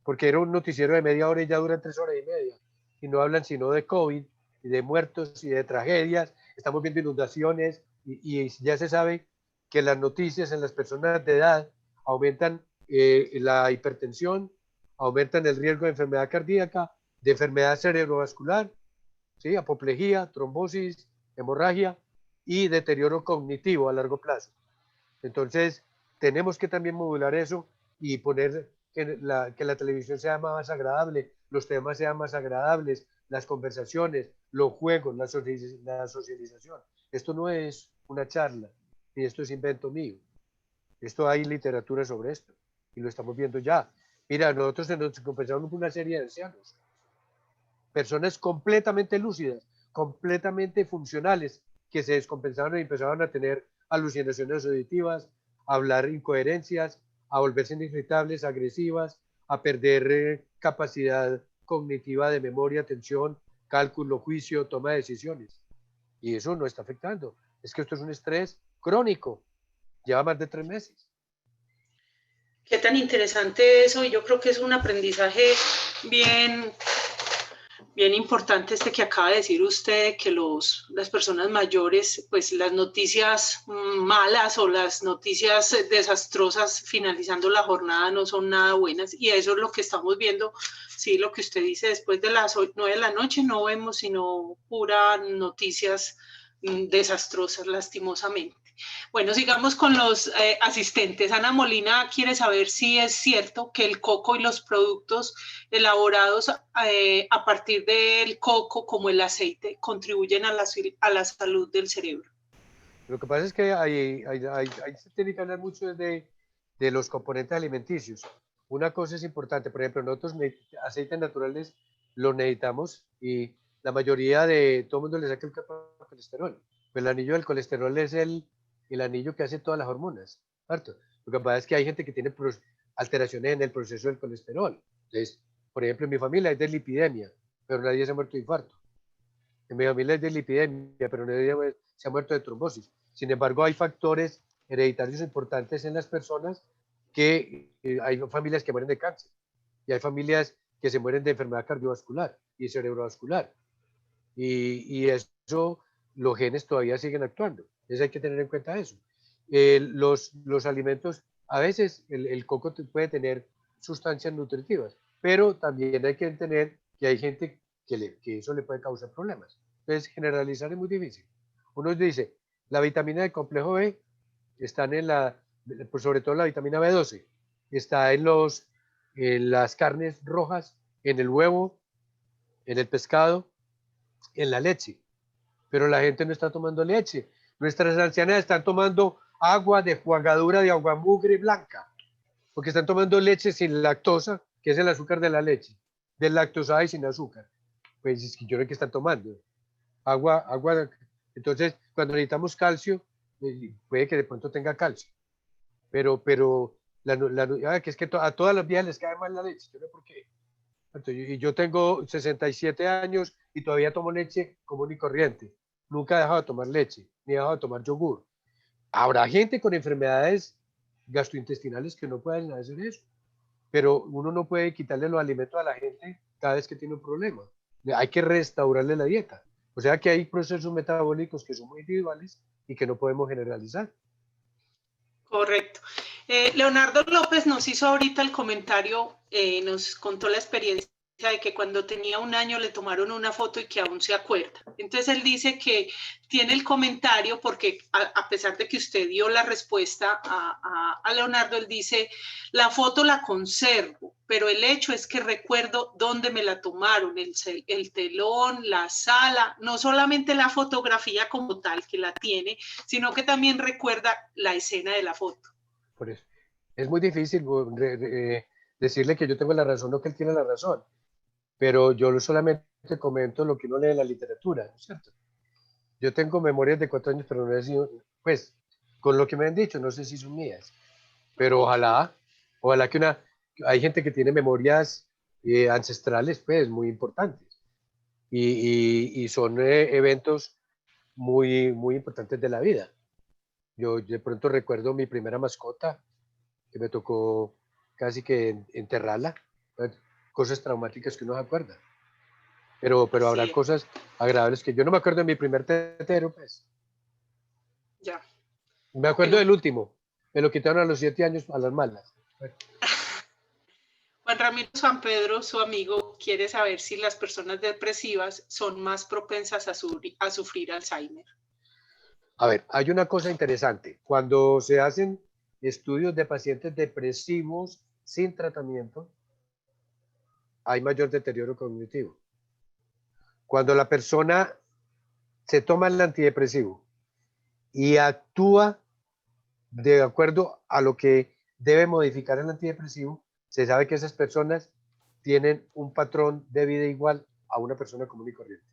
porque era un noticiero de media hora y ya dura 3 horas y media, y no hablan sino de COVID, y de muertos, y de tragedias. Estamos viendo inundaciones, y ya se sabe que las noticias en las personas de edad aumentan la hipertensión, aumentan el riesgo de enfermedad cardíaca, de enfermedad cerebrovascular, ¿sí? Apoplejía, trombosis, hemorragia y deterioro cognitivo a largo plazo. Entonces, tenemos que también modular eso y poner que la televisión sea más agradable, los temas sean más agradables, las conversaciones, los juegos, la socialización. Esto no es una charla, y esto es invento mío. Esto hay literatura sobre esto, y lo estamos viendo ya. Mira, nosotros nos compensaron una serie de ancianos, personas completamente lúcidas, completamente funcionales, que se descompensaron y empezaban a tener alucinaciones auditivas, a hablar incoherencias, a volverse irritables, agresivas, a perder capacidad cognitiva de memoria, atención, cálculo, juicio, toma de decisiones. Y eso no está afectando. Es que esto es un estrés crónico. Lleva más de 3 meses. Qué tan interesante eso, y yo creo que es un aprendizaje bien importante que acaba de decir usted, que las personas mayores, pues las noticias malas o las noticias desastrosas finalizando la jornada no son nada buenas, y eso es lo que estamos viendo. Sí, lo que usted dice, después de las 9 de la noche no vemos sino puras noticias desastrosas, lastimosamente. Bueno, sigamos con los asistentes. Ana Molina quiere saber si es cierto que el coco y los productos elaborados a partir del coco, como el aceite, contribuyen a la salud del cerebro. Lo que pasa es que ahí se tiene que hablar mucho de los componentes alimenticios. Una cosa es importante, por ejemplo, nosotros aceites naturales los necesitamos y la mayoría de todo el mundo le saca el colesterol. Pues el anillo del colesterol es el anillo que hace todas las hormonas, ¿cierto? Lo que pasa es que hay gente que tiene alteraciones en el proceso del colesterol. Entonces, por ejemplo, en mi familia es de lipidemia, pero nadie se ha muerto de infarto. En mi familia es de lipidemia, pero nadie se ha muerto de trombosis. Sin embargo, hay factores hereditarios importantes en las personas que hay familias que mueren de cáncer y hay familias que se mueren de enfermedad cardiovascular y cerebrovascular. Y eso, los genes todavía siguen actuando. Entonces hay que tener en cuenta eso. Los alimentos, a veces el coco puede tener sustancias nutritivas, pero también hay que entender que hay gente que eso le puede causar problemas. Entonces, generalizar es muy difícil. Uno dice, la vitamina del complejo B está pues sobre todo la vitamina B12, está en las carnes rojas, en el huevo, en el pescado, en la leche. Pero la gente no está tomando leche. Nuestras ancianas están tomando agua de jugadura de agua mugre blanca, porque están tomando leche sin lactosa, que es el azúcar de la leche, deslactosada y sin azúcar. Pues es que yo no sé qué están tomando. Agua. Entonces, cuando necesitamos calcio, puede que de pronto tenga calcio. Pero que es que a todas las viejas les cae mal la leche, yo no sé por qué. Y yo tengo 67 años y todavía tomo leche común y corriente. Nunca he dejado de tomar leche, ni he dejado de tomar yogur. Habrá gente con enfermedades gastrointestinales que no pueden hacer eso, pero uno no puede quitarle los alimentos a la gente cada vez que tiene un problema. Hay que restaurarle la dieta. O sea que hay procesos metabólicos que son muy individuales y que no podemos generalizar. Correcto. Leonardo López nos hizo ahorita el comentario, nos contó la experiencia de que cuando tenía 1 año le tomaron una foto y que aún se acuerda. Entonces él dice que tiene el comentario porque a pesar de que usted dio la respuesta a Leonardo, él dice, la foto la conservo, pero el hecho es que recuerdo dónde me la tomaron, el telón, la sala, no solamente la fotografía como tal que la tiene, sino que también recuerda la escena de la foto. Por eso. Es muy difícil decirle que yo tengo la razón o que él tiene la razón, pero yo solamente comento lo que uno lee en la literatura, ¿no es cierto? Yo tengo memorias de 4 años, pero no he sido, pues, con lo que me han dicho, no sé si son mías, pero ojalá que hay gente que tiene memorias ancestrales, pues, muy importantes, y son eventos muy, muy importantes de la vida. Yo de pronto recuerdo mi primera mascota, que me tocó casi que enterrarla, cosas traumáticas que uno se acuerda. Pero habrá Sí. cosas agradables que yo no me acuerdo de mi primer tetero, pues. Ya. Me acuerdo del último, me lo quitaron a los 7 años a las malas. Juan Ramiro San Pedro, su amigo, quiere saber si las personas depresivas son más propensas a sufrir Alzheimer. A ver, hay una cosa interesante. Cuando se hacen estudios de pacientes depresivos sin tratamiento, hay mayor deterioro cognitivo. Cuando la persona se toma el antidepresivo y actúa de acuerdo a lo que debe modificar el antidepresivo, se sabe que esas personas tienen un patrón de vida igual a una persona común y corriente.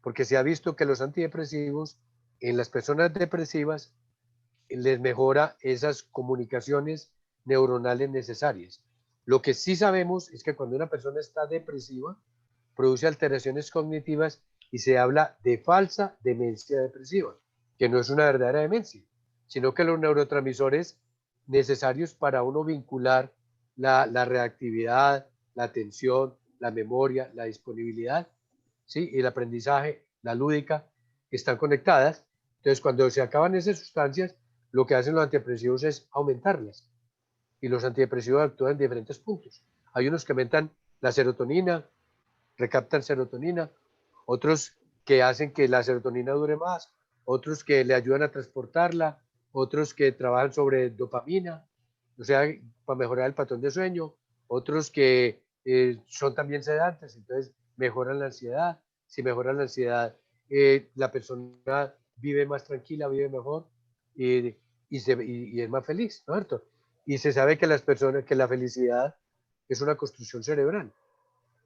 Porque se ha visto que los antidepresivos en las personas depresivas les mejora esas comunicaciones neuronales necesarias. Lo que sí sabemos es que cuando una persona está depresiva, produce alteraciones cognitivas y se habla de falsa demencia depresiva, que no es una verdadera demencia, sino que los neurotransmisores necesarios para uno vincular la reactividad, la atención, la memoria, la disponibilidad, ¿sí? Y el aprendizaje, la lúdica, están conectadas. Entonces, cuando se acaban esas sustancias, lo que hacen los antidepresivos es aumentarlas. Y los antidepresivos actúan en diferentes puntos. Hay unos que aumentan la serotonina, recaptan serotonina, otros que hacen que la serotonina dure más, otros que le ayudan a transportarla, otros que trabajan sobre dopamina, o sea, para mejorar el patrón de sueño, otros que son también sedantes, entonces mejoran la ansiedad. Si mejora la ansiedad, la persona vive más tranquila, vive mejor y es más feliz, ¿no es cierto? Y se sabe que que la felicidad es una construcción cerebral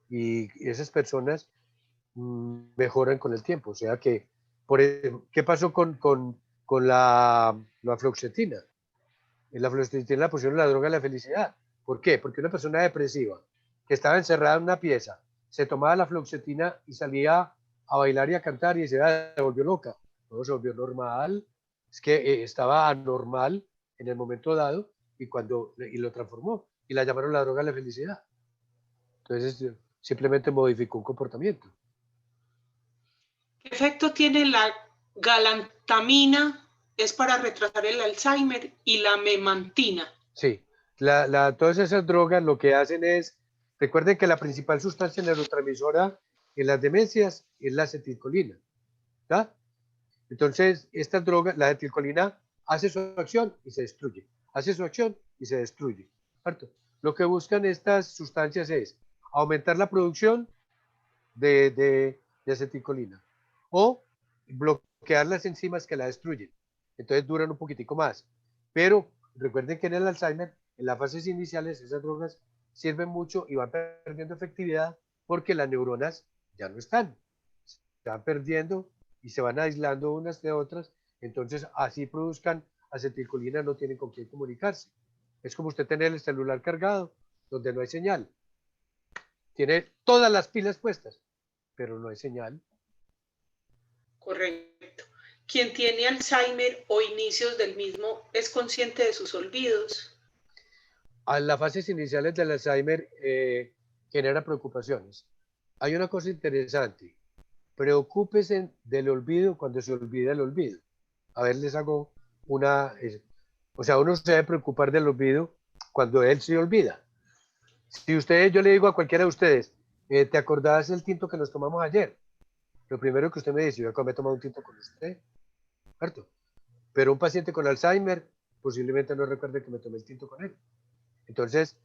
y esas personas mejoran con el tiempo. O sea que, ¿qué pasó con la fluoxetina? En la fluoxetina la pusieron la droga de la felicidad. ¿Por qué? Porque una persona depresiva que estaba encerrada en una pieza se tomaba la fluoxetina y salía a bailar y a cantar y se volvió loca. No, se volvió normal. Es que estaba anormal en el momento dado y lo transformó y la llamaron la droga de la felicidad. Entonces simplemente modificó un comportamiento. ¿Qué efecto tiene la galantamina? Es para retrasar el Alzheimer, y la memantina. Sí, todas esas drogas lo que hacen es, recuerden que la principal sustancia neurotransmisora en las demencias es la acetilcolina, ¿tá? Entonces, esta droga, la acetilcolina, hace su acción y se destruye, hace su acción y se destruye, ¿cierto? Lo que buscan estas sustancias es aumentar la producción de acetilcolina o bloquear las enzimas que la destruyen. Entonces duran un poquitico más. Pero recuerden que en el Alzheimer, en las fases iniciales, esas drogas sirven mucho y van perdiendo efectividad porque las neuronas ya no están. Se van perdiendo y se van aislando unas de otras. Entonces, así produzcan acetilcolina, no tienen con quién comunicarse. Es como usted tener el celular cargado, donde no hay señal. Tiene todas las pilas puestas, pero no hay señal. Correcto. Quien tiene Alzheimer o inicios del mismo es consciente de sus olvidos. A las fases iniciales del Alzheimer genera preocupaciones. Hay una cosa interesante. Preocúpese del olvido cuando se olvida el olvido. A ver, les hago o sea, uno se debe preocupar del olvido cuando él se olvida. Si yo le digo a cualquiera de ustedes, ¿te acordás del tinto que nos tomamos ayer? Lo primero que usted me dice, yo me he tomado un tinto con usted, ¿cierto? Pero un paciente con Alzheimer posiblemente no recuerde que me tomé el tinto con él. Entonces,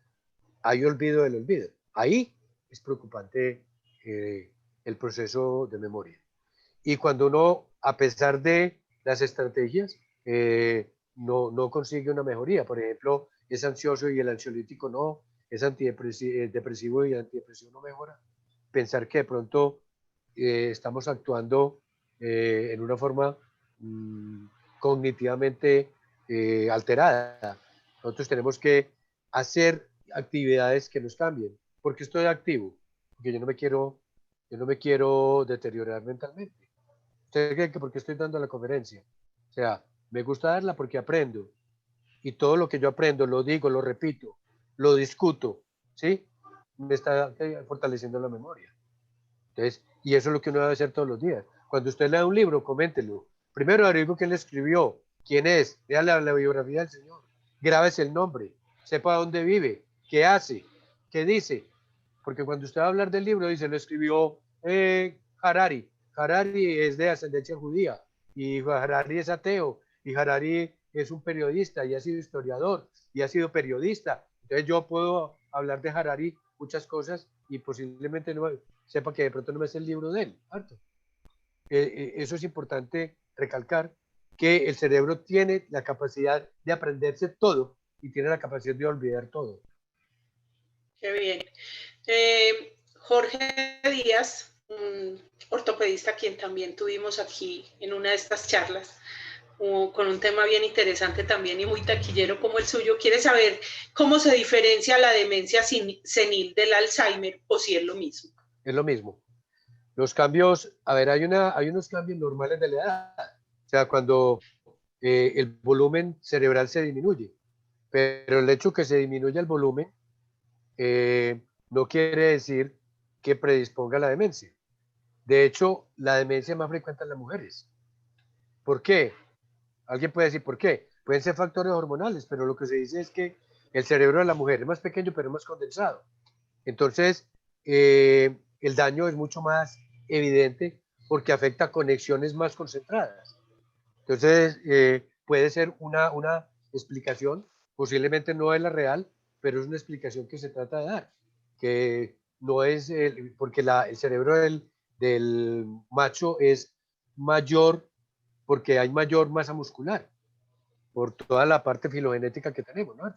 hay olvido del olvido. Ahí es preocupante el proceso de memoria. Y cuando uno, a pesar de las estrategias, no consigue una mejoría. Por ejemplo, es ansioso y el ansiolítico no, es depresivo y el antidepresivo no mejora. Pensar que de pronto estamos actuando en una forma cognitivamente alterada. Nosotros tenemos que hacer actividades que nos cambien. ¿Por qué estoy activo? Porque yo no me quiero deteriorar mentalmente. ¿Usted cree que porque estoy dando la conferencia? O sea, me gusta darla porque aprendo. Y todo lo que yo aprendo, lo digo, lo repito, lo discuto, ¿sí? Me está fortaleciendo la memoria. Entonces, y eso es lo que uno debe hacer todos los días. Cuando usted lea un libro, coméntelo. Primero averigüe quién le escribió, quién es, lea la biografía del Señor, grábese el nombre, sepa dónde vive, qué hace, qué dice. Porque cuando usted va a hablar del libro, dice, lo escribió Harari. Harari es de ascendencia judía y Harari es ateo y Harari es un periodista y ha sido historiador y ha sido periodista. Entonces yo puedo hablar de Harari muchas cosas y posiblemente no sepa que de pronto no me sé el libro de él. ¿Cierto? Eso es importante recalcar, que el cerebro tiene la capacidad de aprenderse todo y tiene la capacidad de olvidar todo. Qué bien. Jorge Díaz, un ortopedista quien también tuvimos aquí en una de estas charlas, con un tema bien interesante también y muy taquillero como el suyo, quiere saber cómo se diferencia la demencia senil del Alzheimer o si es lo mismo. Es lo mismo. Los cambios, a ver, hay unos cambios normales de la edad. O sea, cuando el volumen cerebral se disminuye, pero el hecho que se disminuya el volumen no quiere decir que predisponga a la demencia. De hecho, la demencia es más frecuente en las mujeres. ¿Por qué? Alguien puede decir por qué. Pueden ser factores hormonales, pero lo que se dice es que el cerebro de la mujer es más pequeño, pero más condensado. Entonces, el daño es mucho más evidente porque afecta conexiones más concentradas. Entonces, puede ser una explicación, posiblemente no es la real, pero es una explicación que se trata de dar, que no es, porque el cerebro del macho es mayor porque hay mayor masa muscular, por toda la parte filogenética que tenemos, ¿no?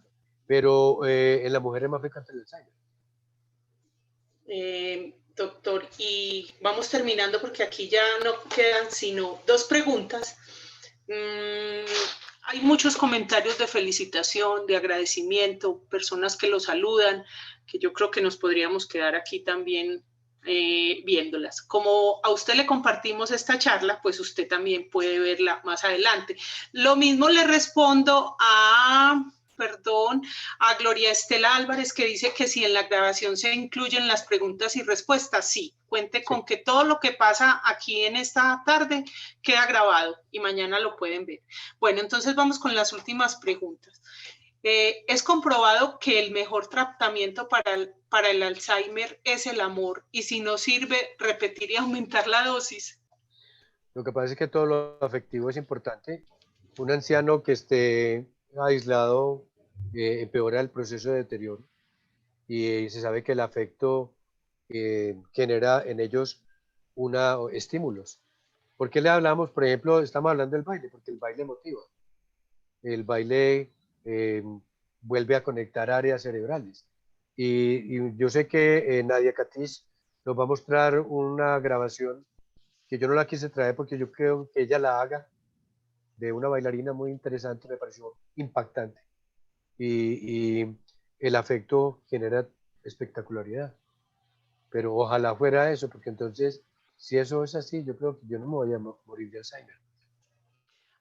Pero en la mujer es más frecuente el Alzheimer. Doctor, y vamos terminando porque aquí ya no quedan sino 2 preguntas. Hay muchos comentarios de felicitación, de agradecimiento, personas que lo saludan, que yo creo que nos podríamos quedar aquí también viéndolas. Como a usted le compartimos esta charla, pues usted también puede verla más adelante. Lo mismo le respondo a Gloria Estela Álvarez, que dice que si en la grabación se incluyen las preguntas y respuestas, sí. Cuente con que todo lo que pasa aquí en esta tarde queda grabado y mañana lo pueden ver. Bueno, entonces vamos con las últimas preguntas. Es comprobado que el mejor tratamiento para el Alzheimer es el amor, y si no sirve, repetir y aumentar la dosis. Lo que pasa es que todo lo afectivo es importante. Un anciano que esté aislado empeora el proceso de deterioro, y se sabe que el afecto genera en ellos estímulos. ¿Por qué le hablamos? Por ejemplo, estamos hablando del baile, porque el baile motiva. El baile vuelve a conectar áreas cerebrales. Y yo sé que Nadia Katish nos va a mostrar una grabación que yo no la quise traer porque yo creo que ella la haga, de una bailarina muy interesante, me pareció impactante. Y el afecto genera espectacularidad. Pero ojalá fuera eso, porque entonces, si eso es así, yo creo que yo no me voy a morir de Alzheimer.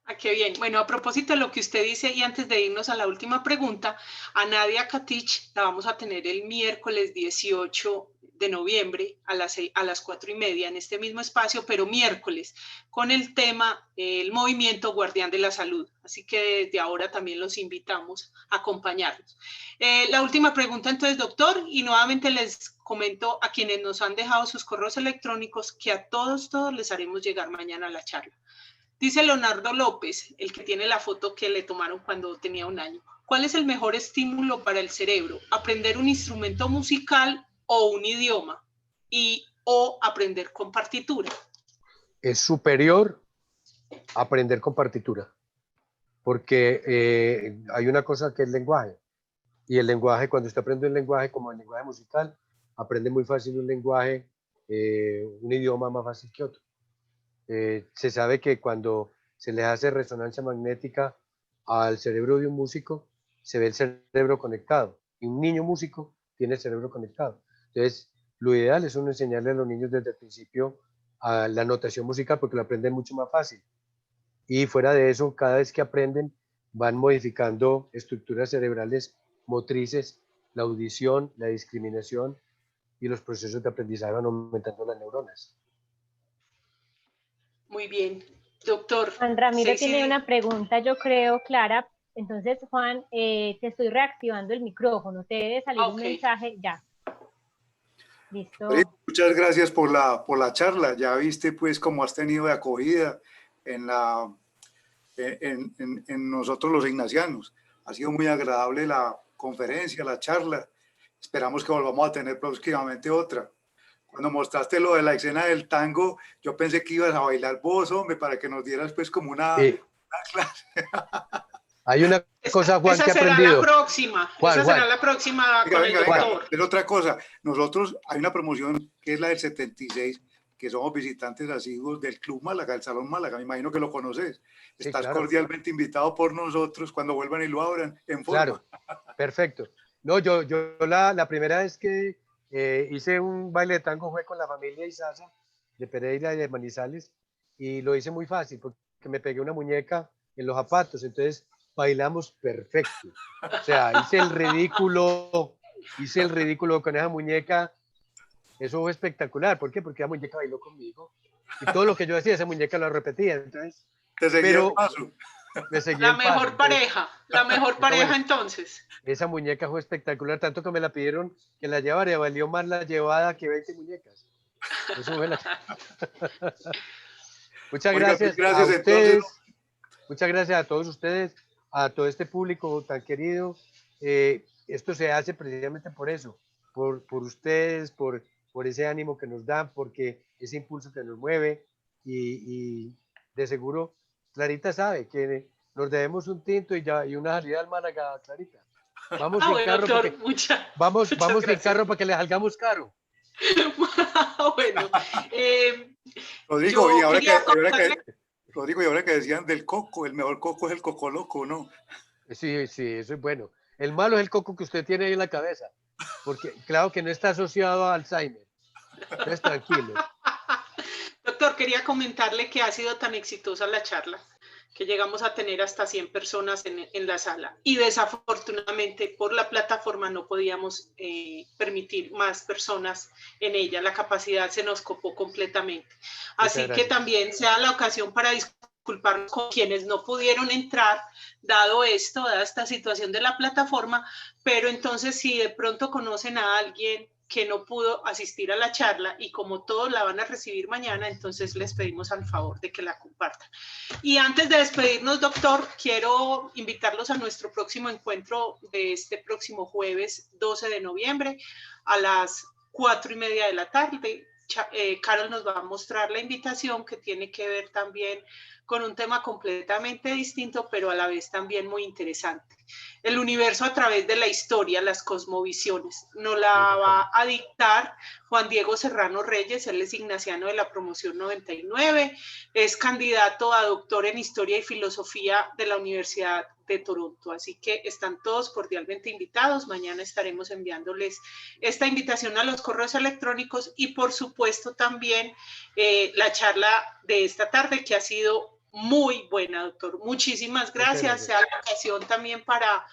Ah, qué bien. Bueno, a propósito de lo que usted dice, y antes de irnos a la última pregunta, a Nadia Katish la vamos a tener el miércoles 18 de noviembre a las 4:30 en este mismo espacio, pero miércoles, con el tema el movimiento guardián de la salud. Así que desde ahora también los invitamos a acompañarnos. La última pregunta entonces, doctor, y nuevamente les comento a quienes nos han dejado sus correos electrónicos que a todos les haremos llegar mañana la charla. Dice Leonardo López, el que tiene la foto que le tomaron cuando tenía 1 año. ¿Cuál es el mejor estímulo para el cerebro? ¿Aprender un instrumento musical o un idioma? ¿O aprender con partitura? Es superior aprender con partitura, porque hay una cosa que es el lenguaje. Y el lenguaje, cuando usted aprende un lenguaje como el lenguaje musical, aprende muy fácil un lenguaje, un idioma más fácil que otro. Se sabe que cuando se le hace resonancia magnética al cerebro de un músico, se ve el cerebro conectado. Y un niño músico tiene el cerebro conectado. Entonces, lo ideal es uno enseñarle a los niños desde el principio a la notación musical, porque lo aprenden mucho más fácil. Y fuera de eso, cada vez que aprenden, van modificando estructuras cerebrales motrices, la audición, la discriminación, y los procesos de aprendizaje van aumentando las neuronas. Muy bien, doctor. Juan Ramiro tiene una pregunta, yo creo, clara. Entonces, Juan, te estoy reactivando el micrófono. Te debe salir un mensaje ya. Listo. Muchas gracias por la charla. Ya viste pues cómo has tenido de acogida en nosotros los ignacianos. Ha sido muy agradable la conferencia, la charla. Esperamos que volvamos a tener próximamente otra. Cuando mostraste lo de la escena del tango, yo pensé que ibas a bailar vos, hombre, para que nos dieras pues como una clase. Hay una cosa, Juan, que he aprendido. Esa será la próxima con el doctor. Es otra cosa. Nosotros, hay una promoción que es la del 76, que somos visitantes asiduos del Club Málaga, el Salón Málaga. Me imagino que lo conoces. Sí, Estás claro. cordialmente invitado por nosotros cuando vuelvan y lo abran en forma. Claro, perfecto. No, yo la primera vez que hice un baile de tango fue con la familia Izaza de Pereira y de Manizales, y lo hice muy fácil porque me pegué una muñeca en los zapatos, entonces bailamos perfecto. O sea, hice el ridículo con esa muñeca. Eso fue espectacular. ¿Por qué? Porque la muñeca bailó conmigo y todo lo que yo hacía, esa muñeca lo repetía. Entonces, te seguía el paso. Me seguía la mejor pareja, la mejor pareja entonces. Esa muñeca fue espectacular, tanto que me la pidieron que la llevara, valió más la llevada que 20 muñecas. Eso fue Muchas gracias. Gracias a ustedes. Muchas gracias a todos ustedes, a todo este público tan querido. Esto se hace precisamente por eso, por ustedes, por ese ánimo que nos dan, porque ese impulso que nos mueve y de seguro Clarita sabe que nos debemos un tinto y una salida al Málaga, Clarita. Vamos en bueno, carro doctor, vamos en gracias. carro para que le salgamos caro. Bueno, Rodrigo, y ahora que decían del coco, el mejor coco es el coco loco, ¿no? Sí, eso es bueno. El malo es el coco que usted tiene ahí en la cabeza, porque claro que no está asociado a Alzheimer. Entonces, tranquilo. Doctor, quería comentarle que ha sido tan exitosa la charla que llegamos a tener hasta 100 personas en la sala y desafortunadamente por la plataforma no podíamos permitir más personas en ella. La capacidad se nos copó completamente. Así que también sea la ocasión para disculparnos con quienes no pudieron entrar, dada esta situación de la plataforma, pero entonces si de pronto conocen a alguien que no pudo asistir a la charla y como todos la van a recibir mañana, entonces les pedimos al favor de que la compartan. Y antes de despedirnos, doctor, quiero invitarlos a nuestro próximo encuentro de este próximo jueves 12 de noviembre a las 4:30 de la tarde. Carol nos va a mostrar la invitación que tiene que ver también con un tema completamente distinto, pero a la vez también muy interesante. El universo a través de la historia, las cosmovisiones. Nos la va a dictar Juan Diego Serrano Reyes, él es ignaciano de la promoción 99, es candidato a doctor en Historia y Filosofía de la Universidad de Toronto. Así que están todos cordialmente invitados. Mañana estaremos enviándoles esta invitación a los correos electrónicos y por supuesto también la charla de esta tarde que ha sido muy buena, doctor. Muchísimas gracias. Sea la ocasión también para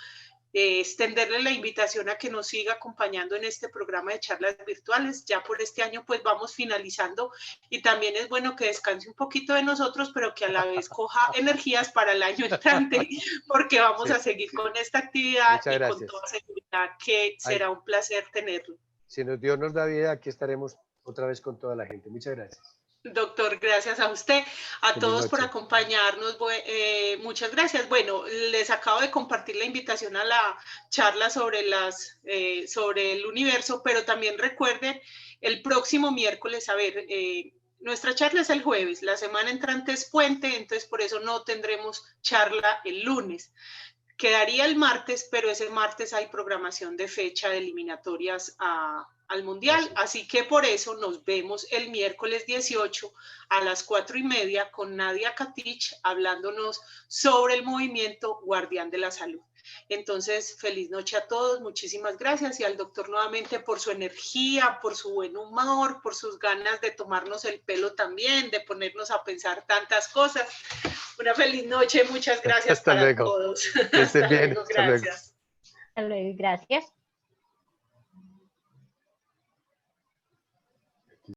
extenderle la invitación a que nos siga acompañando en este programa de charlas virtuales. Ya por este año pues vamos finalizando y también es bueno que descanse un poquito de nosotros, pero que a la vez coja energías para el año entrante, porque vamos a seguir con esta actividad y con toda seguridad que será un placer tenerlo. Si Dios nos da vida, aquí estaremos otra vez con toda la gente. Muchas gracias. Doctor, gracias a usted, a todos por acompañarnos, muchas gracias. Bueno, les acabo de compartir la invitación a la charla sobre el universo, pero también recuerden, el próximo miércoles, nuestra charla es el jueves, la semana entrante es puente, entonces por eso no tendremos charla el lunes. Quedaría el martes, pero ese martes hay programación de fecha de eliminatorias al Mundial, así que por eso nos vemos el miércoles 18 a las 4:30 con Nadia Katich hablándonos sobre el movimiento Guardián de la Salud. Entonces, feliz noche a todos, muchísimas gracias y al doctor nuevamente por su energía, por su buen humor, por sus ganas de tomarnos el pelo también, de ponernos a pensar tantas cosas. Una feliz noche, muchas gracias para todos. Que estén bien, gracias. Hasta luego, gracias.